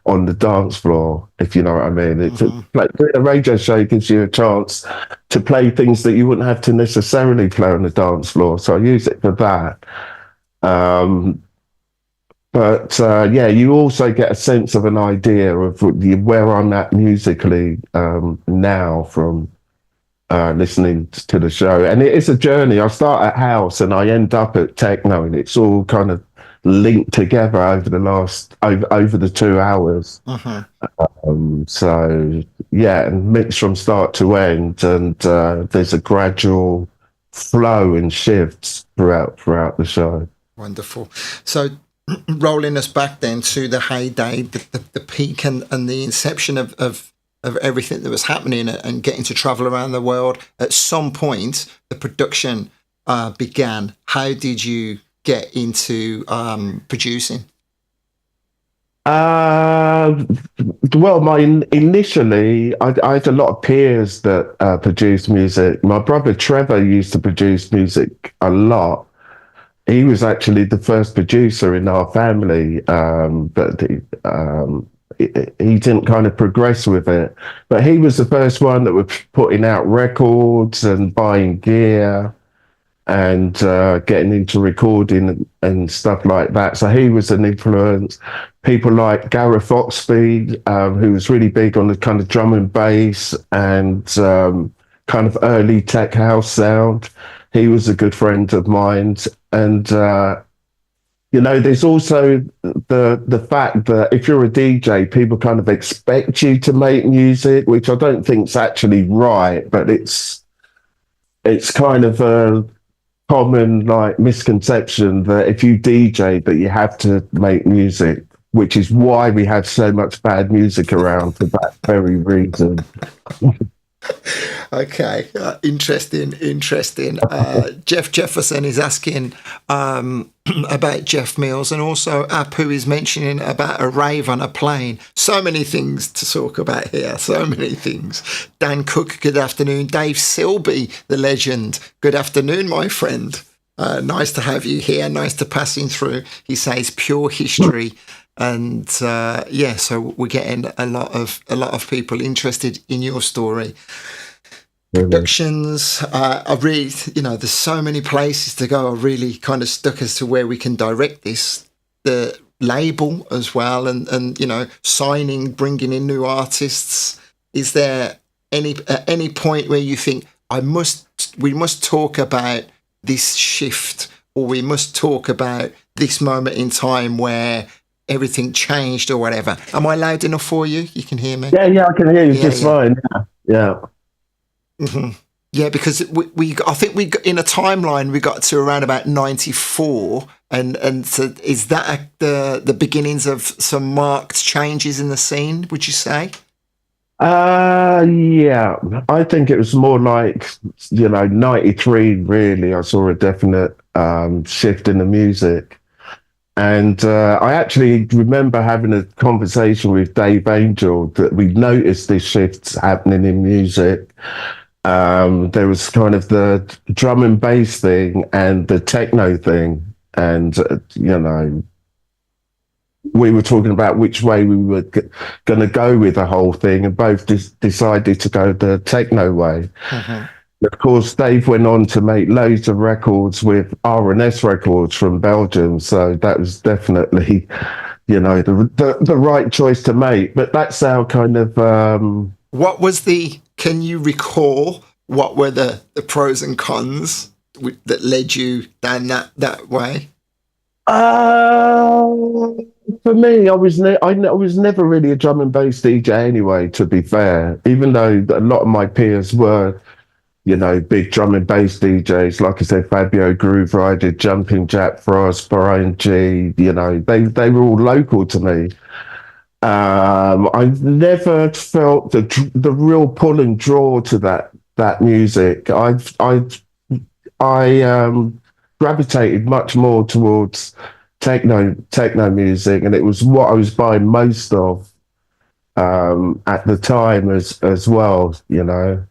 on the dance floor, if you know what I mean. It's like a radio show gives you a chance to play things that you wouldn't have to necessarily play on the dance floor. So I use it for that. But yeah, you also get a sense of an idea of where I'm at musically now from listening to the show. And it is a journey. I start at house and I end up at techno, and it's all kind of linked together over the 2 hours. So yeah, and mixed from start to end, and there's a gradual flow and shifts throughout the show. Wonderful. So rolling us back then to the heyday, the peak and the inception of everything that was happening and getting to travel around the world. At some point, the production began. How did you get into producing? Well, initially, I had a lot of peers that produced music. My brother Trevor used to produce music a lot. He was actually the first producer in our family, but he didn't kind of progress with it. But he was the first one that was putting out records and buying gear and getting into recording and stuff like that. So he was an influence. People like Gareth Oxby, who was really big on the kind of drum and bass and kind of early tech house sound. He was a good friend of mine. And you know, there's also the fact that if you're a DJ, people kind of expect you to make music, which I don't think is actually right, but it's kind of a common like misconception that if you DJ that you have to make music, which is why we have so much bad music around for that very reason. Okay, interesting. Jeff Jefferson is asking about Jeff Mills, and also Apu is mentioning about a rave on a plane. So many things to talk about here, so many things. Dan Cook, good afternoon. Dave Silby, the legend, good afternoon, my friend. Nice to have you here, nice to passing through. He says pure history. And yeah, so we're getting a lot of people interested in your story. Productions, I really, there's so many places to go. I really kind of stuck as to where we can direct this. The label as well, and signing, bringing in new artists. Is there any point where you think we must talk about this shift, or we must talk about this moment in time where everything changed or whatever? Am I loud enough for you? You can hear me? Yeah, I can hear you just fine. Yeah. Mm-hmm. Yeah, because I think we got, in a timeline we got to around about 94, and so is that the beginnings of some marked changes in the scene? Would you say? Yeah, I think it was more like 93. Really, I saw a definite shift in the music. And I actually remember having a conversation with Dave Angel that we noticed this shift happening in music. There was kind of the drum and bass thing and the techno thing. And, we were talking about which way we were going to go with the whole thing, and both decided to go the techno way. Mm-hmm. Of course, Dave went on to make loads of records with R&S Records from Belgium. So that was definitely, the right choice to make. But that's our kind of... Can you recall what were the pros and cons that led you down that way? Uh, for me, I was never really a drum and bass DJ anyway, to be fair, even though a lot of my peers were, you know, big drum and bass DJs. Like I said, Fabio Groove Rider, Jumping Jack Frost, Brian G, you know, they were all local to me. I never felt the real pull and draw to that music. I gravitated much more towards techno music, and it was what I was buying most of at the time as well. You know.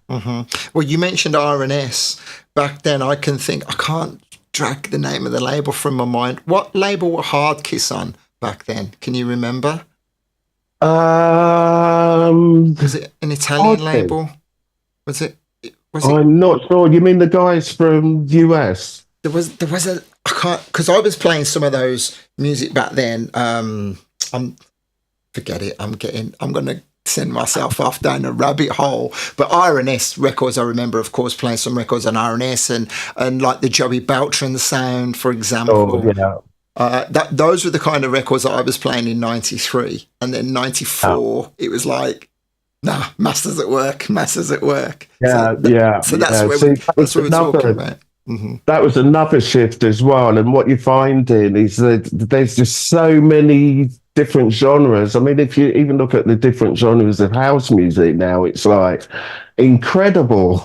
Well, you mentioned R&S back then. I can't drag the name of the label from my mind. What label were Hard Kiss on back then? Can you remember? Was it an Italian label? Was it? I'm not sure. You mean the guys from US? There was a I can't because I was playing some of those music back then. I'm forget it. I'm going to send myself off down a rabbit hole. But R&S records, I remember, of course, playing some records on R&S and like the Joey Beltran sound, for example. Oh, yeah. Those were the kind of records that I was playing in '93, and then '94. It was like, nah, masters at work. Yeah, So that's yeah. where See, that's what we're talking about. that was another shift as well. And what you're finding is that there's just so many different genres. I mean, if you even look at the different genres of house music now, it's like incredible.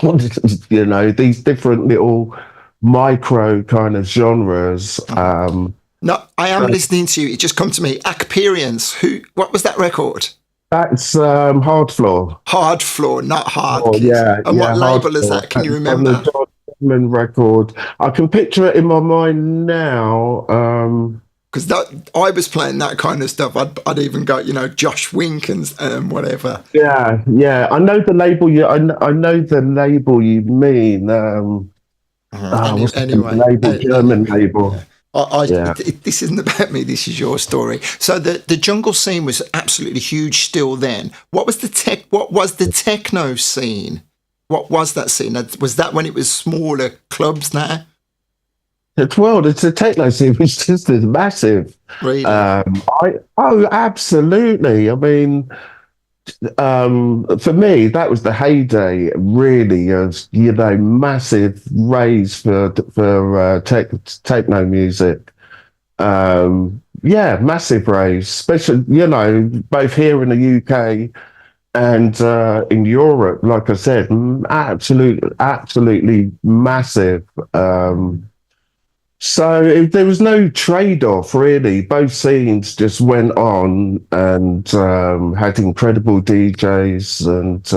You know, these different little micro kind of genres. No, I am listening to you. It just come to me. Experience. What was that record? That's Hard Floor. Hard Floor, not Hard Oh, Kiss. yeah, And yeah, what Hard label is Floor. that? Can you That's on the remember? John Goodman record. I can picture it in my mind now. Because I was playing that kind of stuff. I'd even got, Josh Wink and whatever. Yeah, yeah. I know the label. I know the label you mean. What's the label? German label. Yeah. Yeah. This isn't about me. This is your story. So the jungle scene was absolutely huge still then. What was the techno scene? What was that scene? Was that when it was smaller clubs now? It's a techno scene. It's just as massive. Really? Absolutely. I mean, for me, that was the heyday, really, of massive raise for techno music. Massive raise, especially both here in the UK and in Europe. Like I said, absolutely massive. So there was no trade-off really. Both scenes just went on and had incredible DJs, and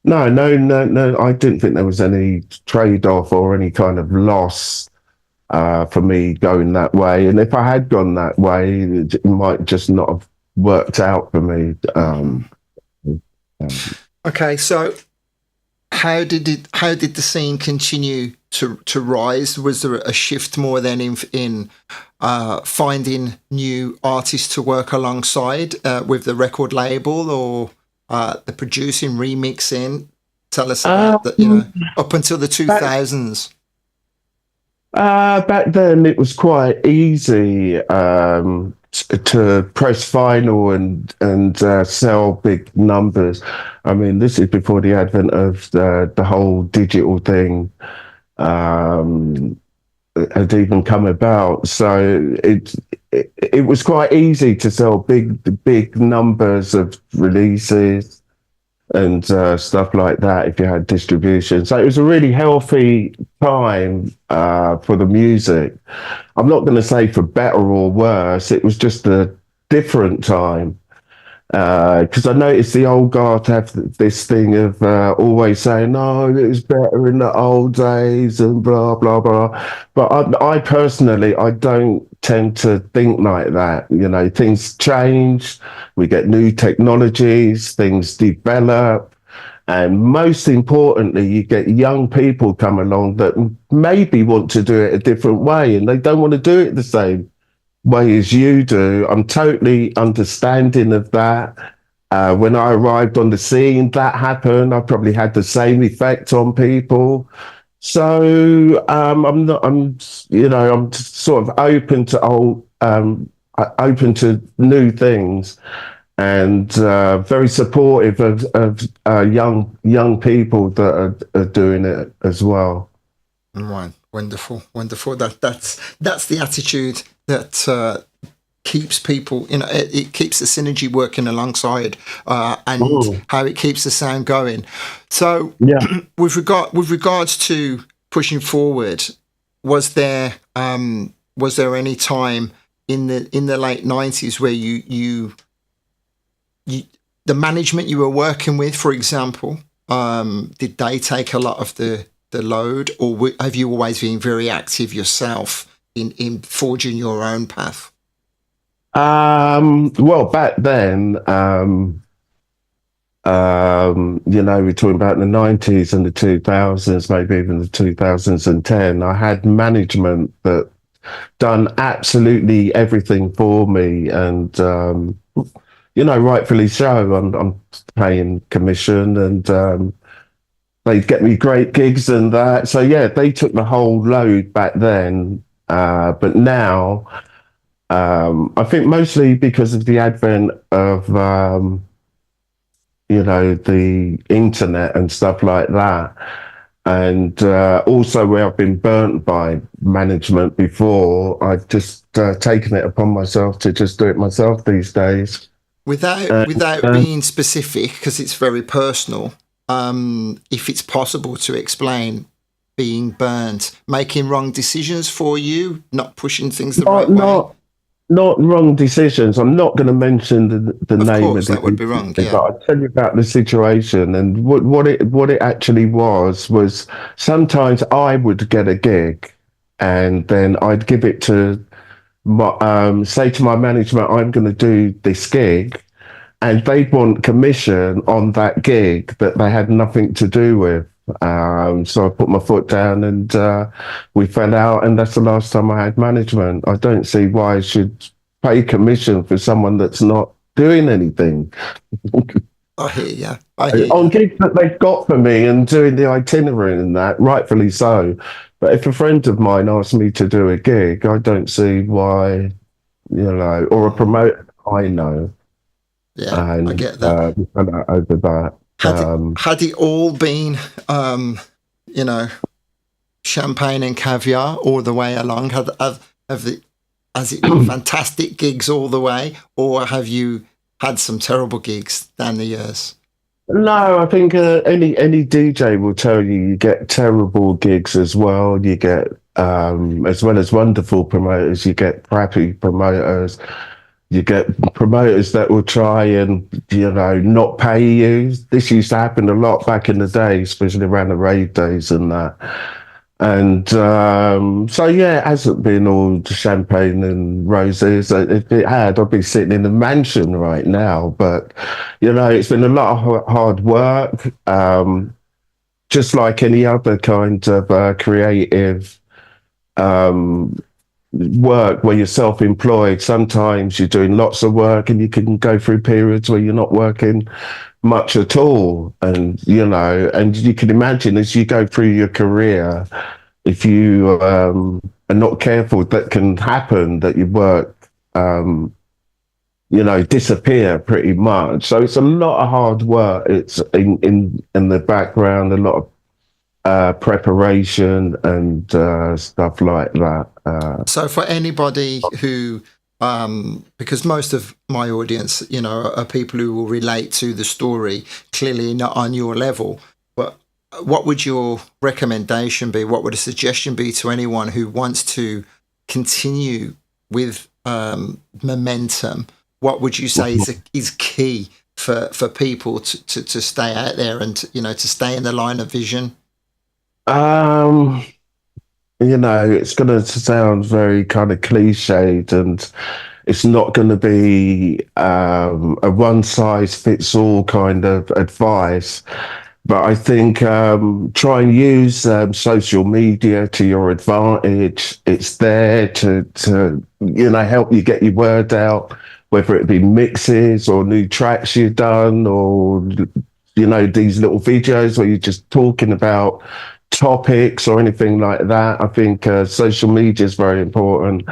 no, I didn't think there was any trade-off or any kind of loss for me going that way. And if I had gone that way, it might just not have worked out for me. Okay, so how did the scene continue to rise? Was there a shift more than in finding new artists to work alongside with the record label, or the producing, remixing? Tell us about that. Up until the 2000s. Back then, it was quite easy to press vinyl and sell big numbers. I mean, this is before the advent of the whole digital thing had even come about. So it was quite easy to sell big numbers of releases and stuff like that if you had distribution. So it was a really healthy time for the music. I'm not going to say for better or worse. It was just a different time. Because I noticed the old guard have this thing of always saying, "No, it was better in the old days," and blah blah blah. But I personally, I don't tend to think like that. Things change. We get new technologies. Things develop, and most importantly, you get young people come along that maybe want to do it a different way, and they don't want to do it the same way as you do. I'm totally understanding of that. When I arrived on the scene, that happened. I probably had the same effect on people. So I'm not. I'm sort of open to new things, and very supportive of young people that are doing it as well. Right, wonderful, wonderful. That's the attitude that keeps people. It keeps the synergy working alongside, and Mm. how it keeps the sound going. So, Yeah. with regards to pushing forward, was there any time in the late 90s where you the management you were working with, for example, did they take a lot of the load, or have you always been very active yourself in forging your own path? Well, back then, we're talking about the 90s and the 2000s, maybe even the 2010. I had management that done absolutely everything for me, and rightfully so. I'm paying commission, and they'd get me great gigs and that. So yeah, they took the whole load back then. But now, I think mostly because of the advent of the internet and stuff like that. And also, where I've been burnt by management before, I've just taken it upon myself to just do it myself these days. Without And, without being specific, because it's very personal. If it's possible to explain being burnt, making wrong decisions for you, not pushing things the not right way. not not wrong decisions. I'm not going to mention the Of name of course, the that would be agency, wrong. but Yeah. I'll tell you about the situation. And what it actually was sometimes I would get a gig, and then I'd give it to say to my management, I'm going to do this gig, and they'd want commission on that gig that they had nothing to do with. So I put my foot down, and we fell out, and that's the last time I had management. I don't see why I should pay commission for someone that's not doing anything I hear you. I hear on you. gigs that they've got for me and doing the itinerary and that, rightfully so. But if a friend of mine asks me to do a gig, I don't see why, or a Mm, promoter I know, yeah, I and get that. we fell out over that. Had it had it all been, you know, champagne and caviar all the way along? Have the has it been fantastic gigs all the way, or have you had some terrible gigs down the years? No, I think any DJ will tell you you get terrible gigs as well. You get as well as wonderful promoters, you get crappy promoters. You get promoters that will try and not pay you. This used to happen a lot back in the day, especially around the rave days and that. And so yeah, it hasn't been all champagne and roses. If it had, I'd be sitting in a mansion right now. But it's been a lot of hard work, just like any other kind of creative um, work where you're self-employed. Sometimes you're doing lots of work, and you can go through periods where you're not working much at all. And and you can imagine as you go through your career, if you are not careful, that can happen, that your work disappear pretty much. So it's a lot of hard work. It's in the background, a lot of preparation and stuff like that. So for anybody who, because most of my audience, are people who will relate to the story, clearly not on your level, but what would your recommendation be? What would a suggestion be to anyone who wants to continue with momentum? What would you say is key for people to stay out there and to stay in the line of vision? Um, it's going to sound very kind of cliched, and it's not going to be a one size fits all kind of advice. But I think try and use social media to your advantage. It's there to help you get your word out, whether it be mixes or new tracks you've done, or these little videos where you're just talking about topics or anything like that. I think social media is very important.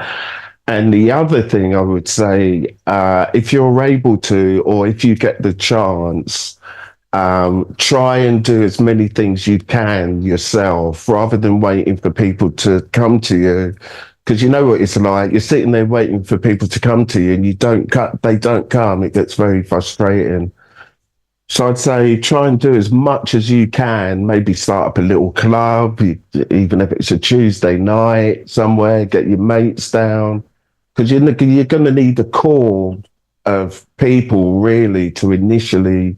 And the other thing I would say, if you're able to, or if you get the chance, try and do as many things you can yourself rather than waiting for people to come to you. Because you know what it's like. You're sitting there waiting for people to come to you and they don't come. It gets very frustrating. So I'd say try and do as much as you can. Maybe start up a little club, even if it's a Tuesday night somewhere, get your mates down. Because you're going to need a core of people really to initially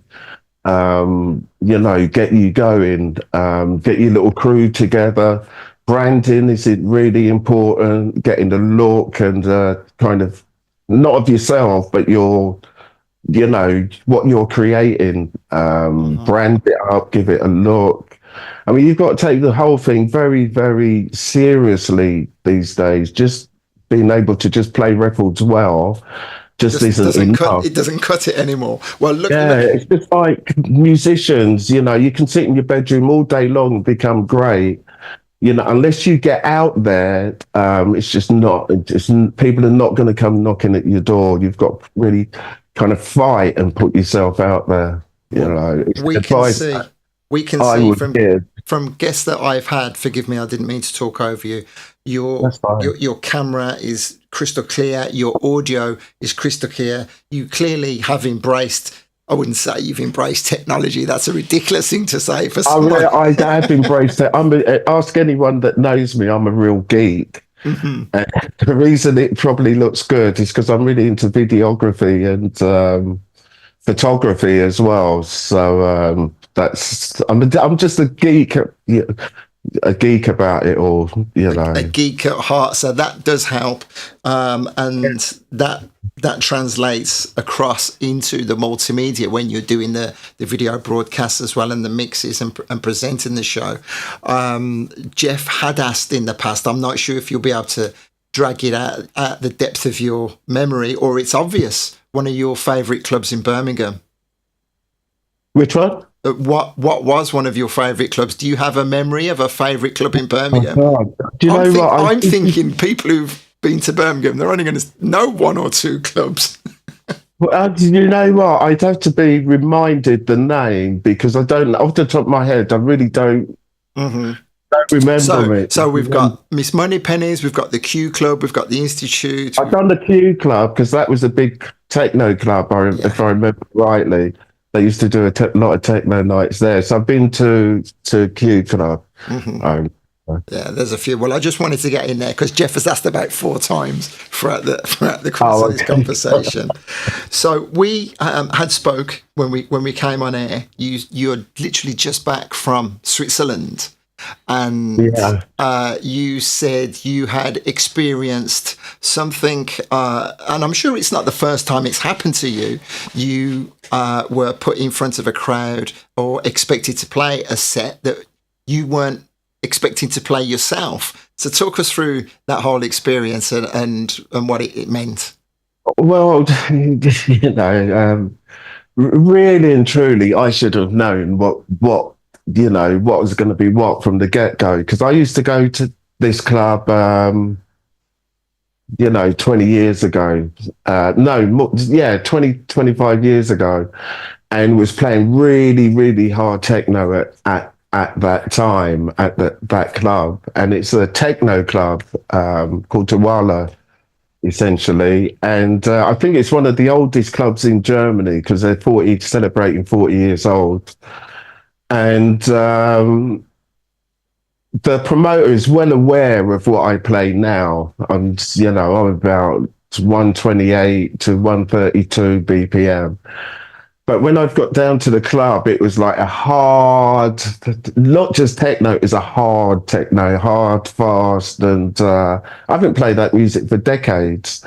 get you going, get your little crew together. Branding is it really important, getting the look and kind of not of yourself, but what you're creating, brand it up, give it a look. I mean, you've got to take the whole thing very, very seriously these days. Just being able to just play records well just isn't enough. It doesn't cut it anymore. Well, look. It's just like musicians, you can sit in your bedroom all day long and become great. Unless you get out there, it's just not. People are not going to come knocking at your door. You've got to really kind of fight and put yourself out there. We can see from guests that I've had. Forgive me, I didn't mean to talk over you. Your camera is crystal clear. Your audio is crystal clear. You clearly have embraced. I wouldn't say you've embraced technology. That's a ridiculous thing to say for someone. I have embraced it. Ask anyone that knows me. I'm a real geek. Mm-hmm. The reason it probably looks good is because I'm really into videography and photography as well. So I'm just a geek. A geek about it all, A geek at heart. So that does help, and that translates across into the multimedia when you're doing the video broadcasts as well and the mixes and presenting the show. Jeff had asked in the past. I'm not sure if you'll be able to drag it out at the depth of your memory, or it's obvious. One of your favourite clubs in Birmingham. Which one? What was one of your favourite clubs? Do you have a memory of a favourite club in Birmingham? Oh, do you know what? I'm thinking people who've been to Birmingham, they're only going to know one or two clubs. Well, you know what? I'd have to be reminded the name because I don't, off the top of my head, I really don't remember it. So we've got Miss Moneypenny's, we've got the Q Club, we've got the Institute. I've done the Q Club because that was a big techno club, if I remember rightly. They used to do a lot of techno nights there. So I've been to Q Club. Mm-hmm. Yeah, there's a few. Well, I just wanted to get in there because Jeff has asked about 4 times throughout the course of this conversation. So we had spoke when we came on air. You're literally just back from Switzerland, and you said you had experienced something, and I'm sure it's not the first time it's happened to you. You were put in front of a crowd or expected to play a set that you weren't expecting to play yourself. So talk us through that whole experience and what it meant. Well, really and truly, I should have known what was going to be what from the get-go, because I used to go to this club 20 years ago 25 years ago, and was playing really, really hard techno at that time at that club. And it's a techno club called Tawala, essentially, and I think it's one of the oldest clubs in Germany because they're celebrating 40 years old. And the promoter is well aware of what I play now. I'm about 128 to 132 BPM. But when I've got down to the club, it was like a hard, not just techno, it's a hard techno, hard, fast. And I haven't played that music for decades.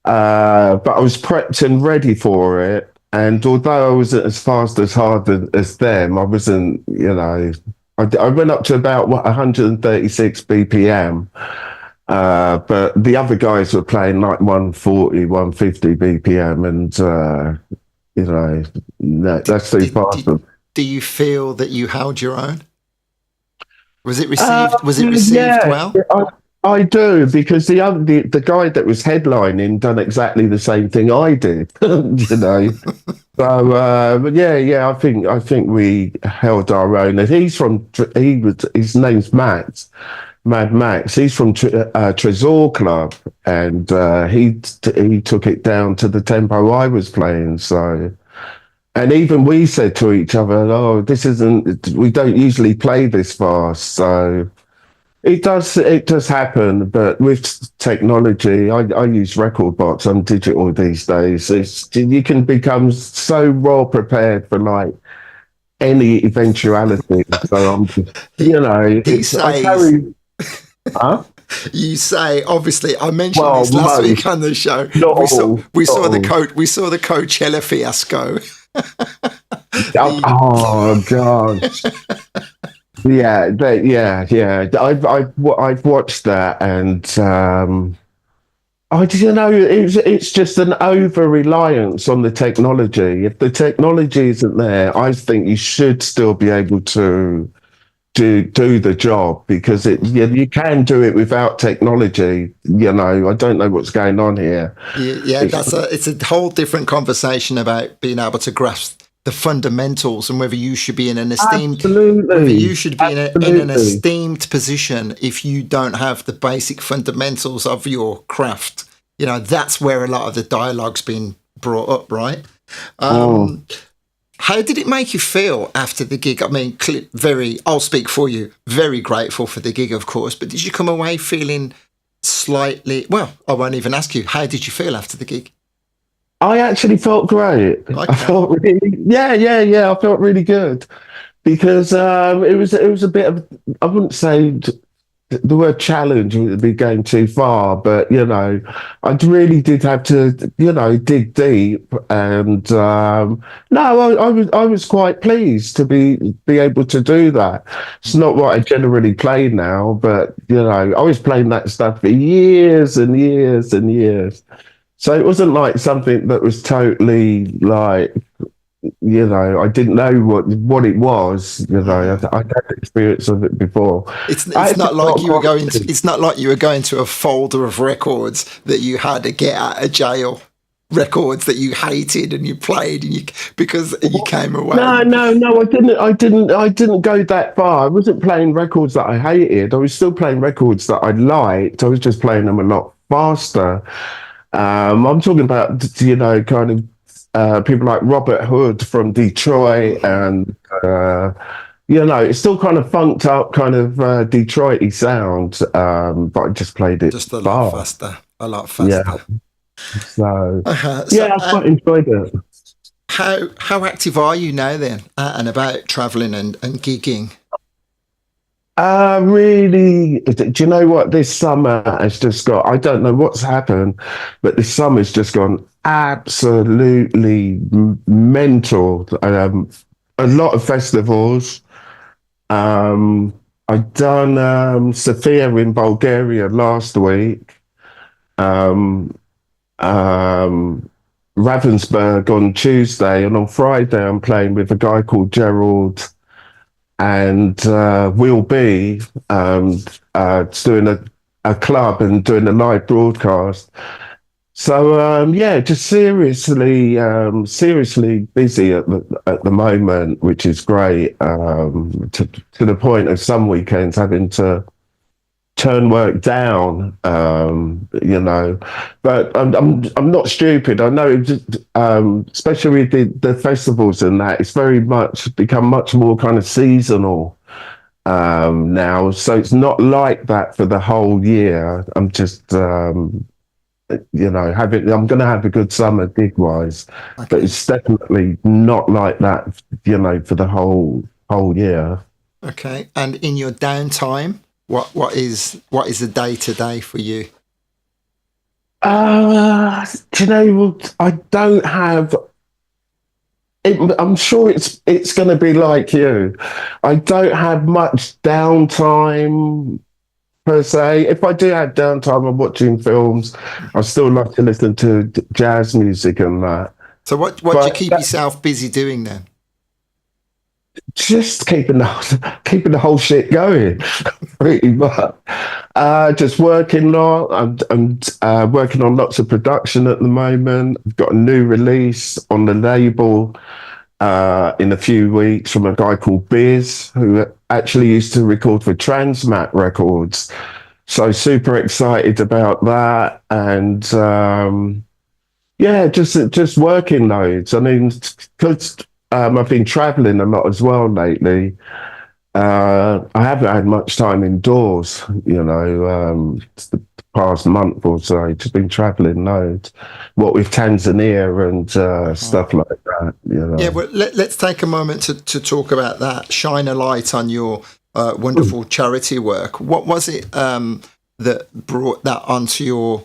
But I was prepped and ready for it. And although I wasn't as fast as hard as them, I wasn't, I went up to about 136 BPM. But the other guys were playing like 140, 150 BPM. And, that's too fast. Do you feel that you held your own? Was it received? Was it received Yeah, well? I do, because the guy that was headlining done exactly the same thing I did, you know. So, but I think we held our own. And he's from his name's Max, Mad Max. He's from Tresor Club, and he took it down to the tempo I was playing. So, and even we said to each other, "Oh, this isn't. We don't usually play this fast." So it does happen, but with technology, I use record box on digital these days. You can become so well prepared for like any eventuality. So I'm just, He he it's I says. carry, huh? You say, obviously, I mentioned Well, this last week most, on the show. not We saw all, we not saw the all. Coachella fiasco. Oh, the oh gosh. Yeah, yeah. I've watched that, and it's just an over reliance on the technology. If the technology isn't there, I think you should still be able to do the job, because you can do it without technology. I don't know what's going on here. Yeah, It's it's a whole different conversation about being able to grasp the fundamentals and whether you should be in an esteemed whether you absolutely, should be in an absolutely. esteemed position if you don't have the basic fundamentals of your craft. That's where a lot of the dialogue's been brought up, right? Oh. Um, how did it make you feel after the gig? I mean, I'll speak for you, very grateful for the gig, of course, but did you come away feeling slightly, well, I won't even ask you, how did you feel after the gig? I actually felt great. I Okay. felt really, yeah. I felt really good, because it was a bit of, I wouldn't say the word challenge would be going too far, but I really did have to dig deep, and no, I was quite pleased to be able to do that. It's not what I generally play now, but I was playing that stuff for years and years and years. So it wasn't like something that was totally like, I didn't know what it was. I'd had experience of it before. I It's actually not like felt you were quite going to, good. it's not like you were going to a folder of records that you had to get out of jail, records that you hated and you played and because you came away. No, no, no. I didn't go that far. I wasn't playing records that I hated. I was still playing records that I liked. I was just playing them a lot faster. I'm talking about, kind of people like Robert Hood from Detroit, Mhm. and it's still kind of funked up, kind of Detroity sound. But I just played it Just a lot fast. faster, a lot Yeah. faster. So So, yeah, I quite enjoyed it. how active are you now then, and about traveling and gigging? Really, do you know what? This summer has just got, I don't know what's happened, but this summer's just gone absolutely mental. A lot of festivals. Um, I done Sofia in Bulgaria last week. Um, um, Ravensburg on Tuesday, and on Friday I'm playing with a guy called Gerald, and we'll be doing a club and doing a live broadcast. So yeah, just seriously busy at the moment, which is great. To the point of some weekends having to turn work down, but I'm not stupid. I know, especially with the festivals and that, it's very much become much more kind of seasonal now. So it's not like that for the whole year. I'm just, I'm going to have a good summer gig wise, but Okay. it's definitely not like that, for the whole year. Okay. And in your downtime, what is a day to day for you? Do you know what? I don't have. I'm sure it's going to be like you. I don't have much downtime per se. If I do have downtime, I'm watching films. I still like to listen to jazz music and that. So what do you But keep yourself busy doing then? just keeping the whole shit going, pretty much. Just working lot. I'm working on lots of production at the moment. I've got a new release on the label in a few weeks from a guy called Biz, who actually used to record for Transmat Records. So super excited about that, and yeah, just working loads. I mean, because I've been traveling a lot as well lately. I haven't had much time indoors, you know, the past month or so. Just been traveling loads. What with Tanzania and stuff like that, you Yeah, know. well, let's take a moment to talk about that. Shine a light on your wonderful charity work. What was it that brought that onto your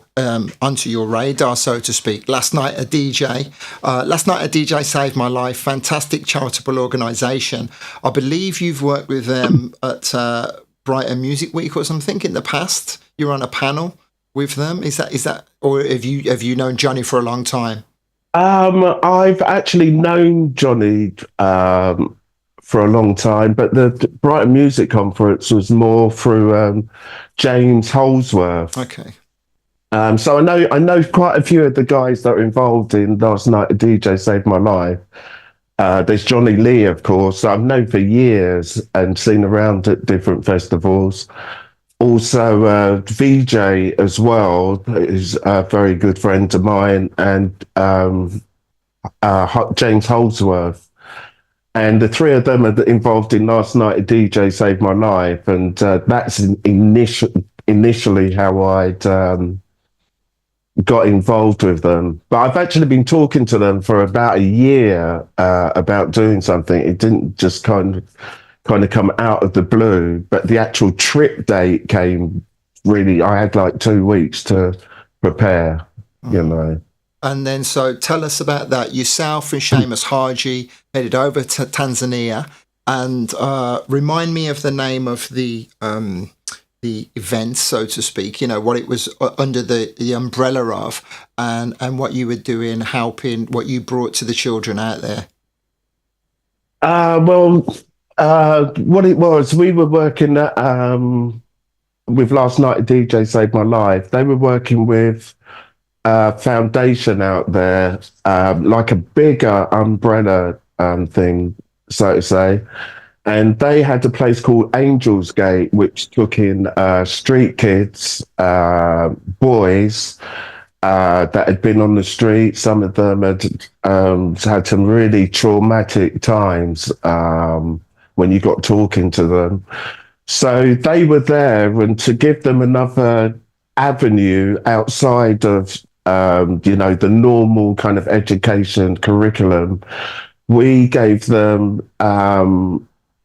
radar, so to speak? Last night a DJ saved my life. Fantastic charitable organisation. I believe you've worked with them at Brighton Music Week or something in the past. You're on a panel with them. Is that, or have you known Johnny for a long time? I've actually known Johnny for a long time, but the Brighton Music Conference was more through James Holsworth. Okay. So I know quite a few of the guys that were involved in Last Night a DJ Saved My Life. There's Johnny Lee, of course, that I've known for years and seen around at different festivals. Also, VJ as well, who's a very good friend of mine, and James Holsworth. And the three of them are involved in Last Night a DJ Saved My Life. And that's initially how I'd got involved with them. But I've actually been talking to them for about a year about doing something. It didn't just kind of come out of the blue, but the actual trip date came really, I had like 2 weeks to prepare, you know. And then, so tell us about that. Yourself and Seamus Haji headed over to Tanzania, and remind me of the name of the event, so to speak. You know what it was under the umbrella of, and what you were doing, helping, what you brought to the children out there. Well, what it was, we were working at, with Last Night a DJ Saved My Life. They were working with foundation out there, like a bigger umbrella thing, so to say. And they had a place called Angels Gate, which took in street kids, boys that had been on the street. Some of them had some really traumatic times when you got talking to them. So they were there, and to give them another avenue outside of the normal kind of education curriculum, we gave them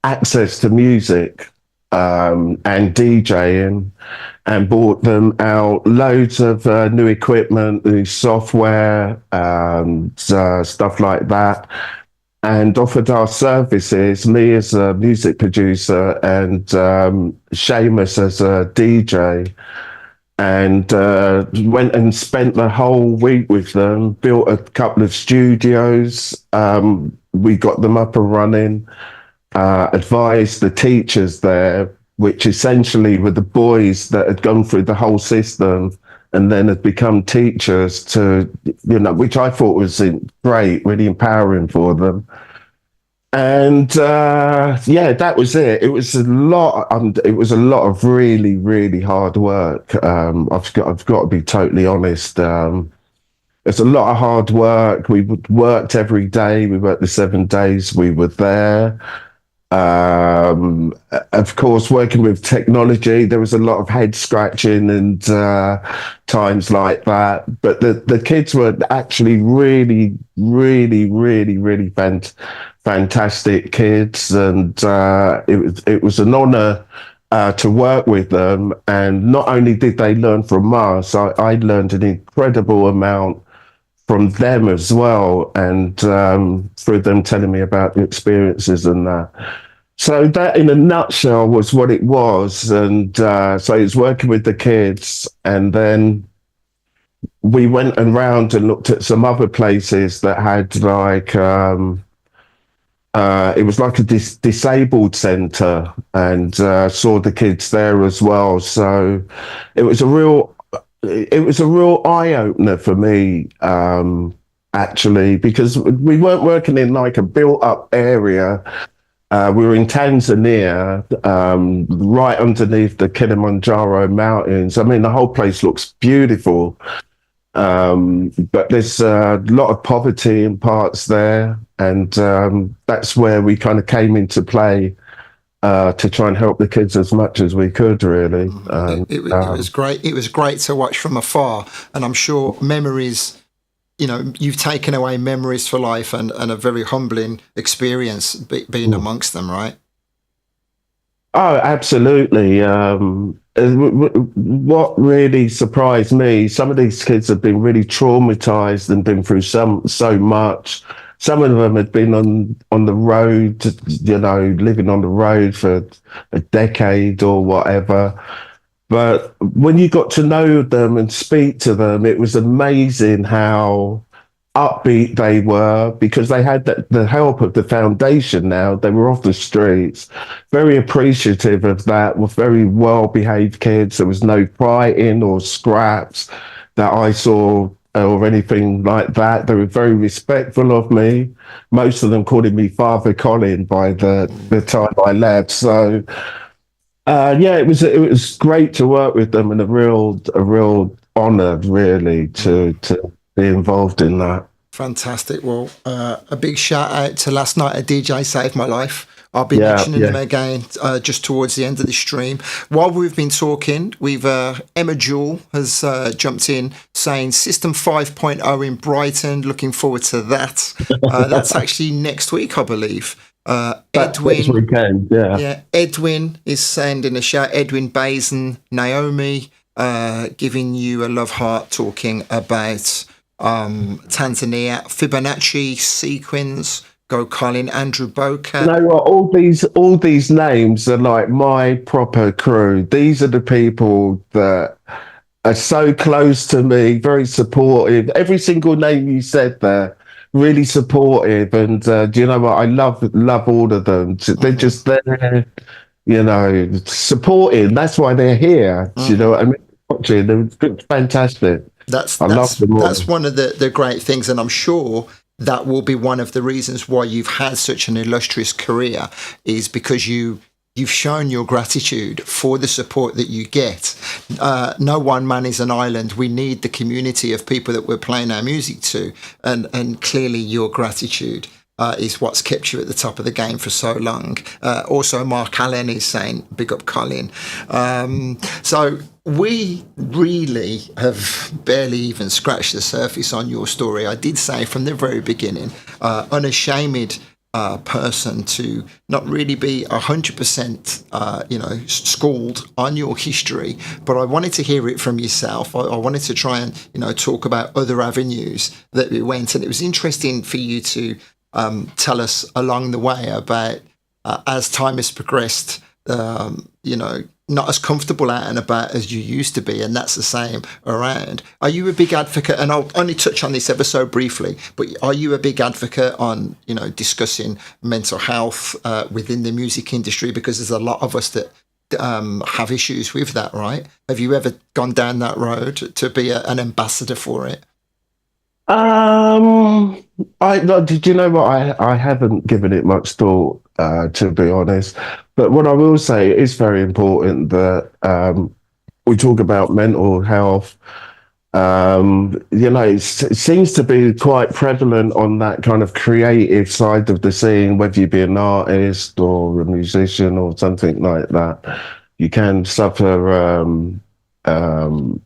access to music and DJing, and bought them out loads of new equipment, new software, stuff like that, and offered our services, me as a music producer and Seamus as a DJ, and went and spent the whole week with them, built a couple of studios. We got them up and running, advised the teachers there, which essentially were the boys that had gone through the whole system and then had become teachers, to, which I thought was great, really empowering for them. And yeah, that was it. It was a lot. It was a lot of really, really hard work. I've got to be totally honest. It's a lot of hard work. We worked every day. We worked the 7 days we were there. Of course, working with technology, there was a lot of head scratching and times like that. But the kids were actually really, really, really, really fantastic kids, and it was an honour to work with them. And not only did they learn from us, I learned an incredible amount from them as well, and through them telling me about the experiences and that. So that, in a nutshell, was what it was. And so it's working with the kids, and then we went around and looked at some other places that had like it was like a disabled centre, and saw the kids there as well. So it was a real eye opener for me, actually, because we weren't working in like a built up area. We were in Tanzania, right underneath the Kilimanjaro mountains. I mean, the whole place looks beautiful. But there's a lot of poverty in parts there, and that's where we kind of came into play, to try and help the kids as much as we could, really. It was great. It was great to watch from afar, and I'm sure memories. You've taken away memories for life, and a very humbling experience being amongst them, right? Oh, absolutely. What really surprised me, some of these kids have been really traumatized and been through so much. Some of them had been on the road, living on the road for a decade or whatever. But when you got to know them and speak to them, it was amazing how upbeat they were, because they had the help of the foundation. Now they were off the streets, very appreciative of that, were very well behaved kids. There was no fighting or scraps that I saw, or anything like that. They were very respectful of me, most of them calling me Father Colin by the time I left. So yeah, it was great to work with them, and a real honor, really, to be involved in that. Fantastic. Well, a big shout out to last night. A DJ saved my life. I'll be mentioning them again just towards the end of the stream. While we've been talking, Emma Jewell has jumped in saying System 5.0 in Brighton. Looking forward to that. That's actually next week, I believe. Edwin, this weekend, yeah. Edwin is sending a shout. Edwin Basin, Naomi, giving you a love heart, talking about Tanzania, Fibonacci sequins. Go Colin, Andrew Boker. You know what? All these names are like my proper crew. These are the people that are so close to me, very supportive. Every single name you said there, really supportive. And do you know what? I love all of them. They're just there, supporting. That's why they're here. Do you know what I mean? Watching them, fantastic. That's one of the great things, and I'm sure that will be one of the reasons why you've had such an illustrious career, is because you've shown your gratitude for the support that you get. No one man is an island. We need the community of people that we're playing our music to, and clearly your gratitude is what's kept you at the top of the game for so long. Also, Mark Allen is saying, big up Colin. So we really have barely even scratched the surface on your story. I did say from the very beginning, unashamed person to not really be 100%, schooled on your history, but I wanted to hear it from yourself. I wanted to try and, talk about other avenues that we went, and it was interesting for you to tell us along the way about, as time has progressed, not as comfortable out and about as you used to be, and that's the same around. Are you a big advocate, and I'll only touch on this ever so briefly, but are you a big advocate on, discussing mental health within the music industry? Because there's a lot of us that have issues with that, right? Have you ever gone down that road to be an ambassador for it? Did you know what? I haven't given it much thought, to be honest. But what I will say, it is very important that we talk about mental health. It seems to be quite prevalent on that kind of creative side of the scene, whether you be an artist or a musician or something like that. You can suffer from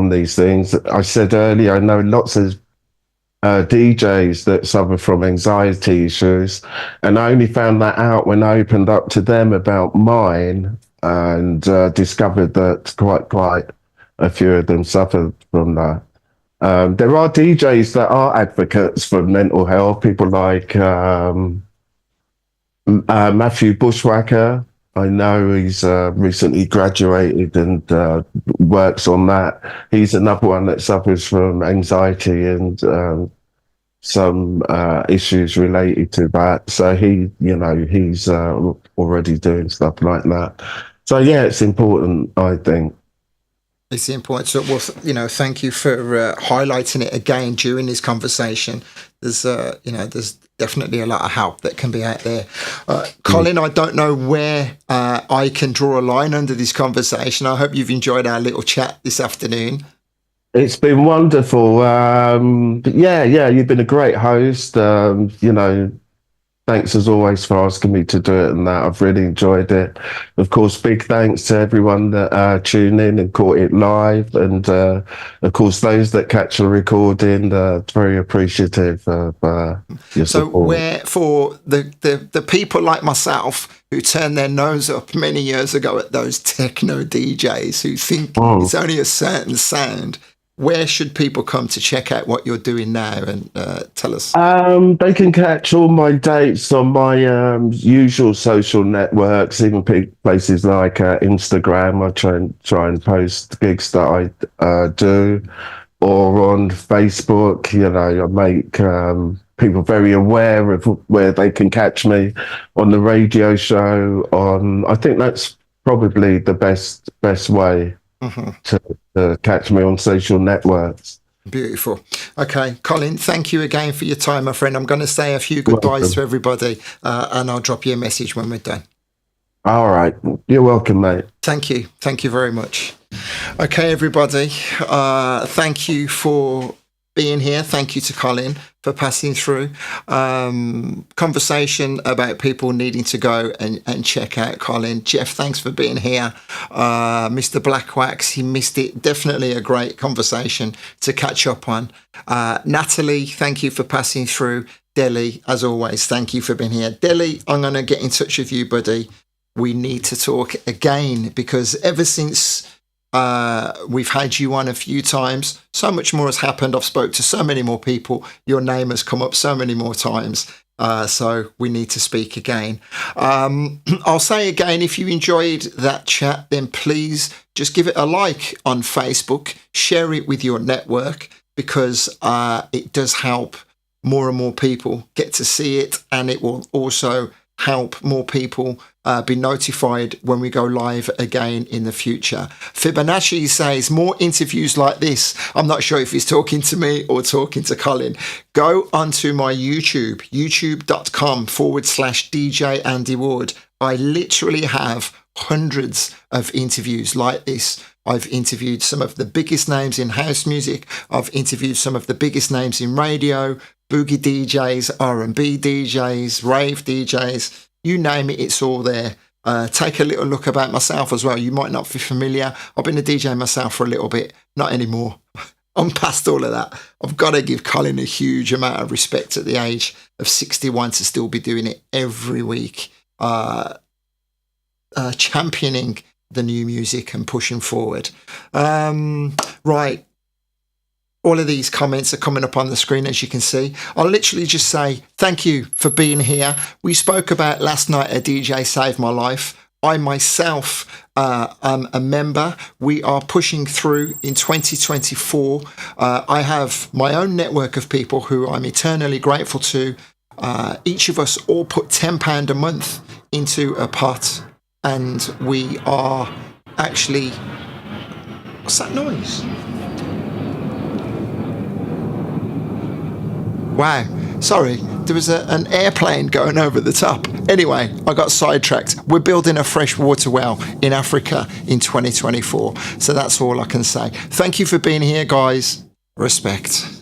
these things. I said earlier, I know lots of DJs that suffer from anxiety issues, and I only found that out when I opened up to them about mine, and discovered that quite a few of them suffer from that. There are DJs that are advocates for mental health, people like Matthew Bushwhacker. I know he's recently graduated and works on that. He's another one that suffers from anxiety and some issues related to that. So he's already doing stuff like that. So yeah, it's important, I think. It's important. So, well, thank you for highlighting it again during this conversation. There's definitely a lot of help that can be out there. Colin, I don't know where I can draw a line under this conversation. I hope you've enjoyed our little chat this afternoon. It's been wonderful. But yeah, you've been a great host. Thanks as always for asking me to do it and that. I've really enjoyed it. Of course, big thanks to everyone that tuned in and caught it live. And of course, those that catch the recording, very appreciative of your support. So where for the people like myself who turned their nose up many years ago at those techno DJs who think it's only a certain sound, where should people come to check out what you're doing now and tell us? They can catch all my dates on my usual social networks, even places like Instagram. I try and post gigs that I do, or on Facebook. I make people very aware of where they can catch me on the radio show. I think that's probably the best way. To catch me on social networks. Beautiful. Okay, Colin, thank you again for your time, my friend. I'm going to say a few goodbyes to everybody, and I'll drop you a message when we're done. All right. You're welcome, mate. Thank you. Thank you very much. Okay, everybody. Thank you for being here. Thank you to Colin for passing through. Conversation about people needing to go and check out Colin. Jeff, thanks for being here. Mr. Blackwax, he missed it. Definitely a great conversation to catch up on. Natalie, thank you for passing through. Delhi, as always, thank you for being here. Delhi, I'm going to get in touch with you, buddy. We need to talk again, because ever since we've had you on a few times, so much more has happened. I've spoke to so many more people. Your name has come up so many more times. So we need to speak again. I'll say again, if you enjoyed that chat, then please just give it a like on Facebook, share it with your network, because it does help more and more people get to see it, and it will also help more people be notified when we go live again in the future. Fibonacci says more interviews like this. I'm not sure if he's talking to me or talking to Colin. Go onto my YouTube, youtube.com/DJ Andy Ward. I literally have hundreds of interviews like this. I've interviewed some of the biggest names in house music. I've interviewed some of the biggest names in radio, boogie DJs, R&B DJs, rave DJs, you name it, it's all there. Take a little look about myself as well. You might not be familiar. I've been a DJ myself for a little bit, not anymore. I'm past all of that. I've got to give Colin a huge amount of respect at the age of 61 to still be doing it every week, championing the new music and pushing forward. Right. All of these comments are coming up on the screen, as you can see. I'll literally just say thank you for being here. We spoke about last night a DJ saved my life. I myself am a member. We are pushing through in 2024. I have my own network of people who I'm eternally grateful to. Each of us all put £10 a month into a pot, and we are actually... What's that noise? Wow, sorry, there was an airplane going over the top. Anyway, I got sidetracked. We're building a freshwater well in Africa in 2024. So that's all I can say. Thank you for being here, guys. Respect.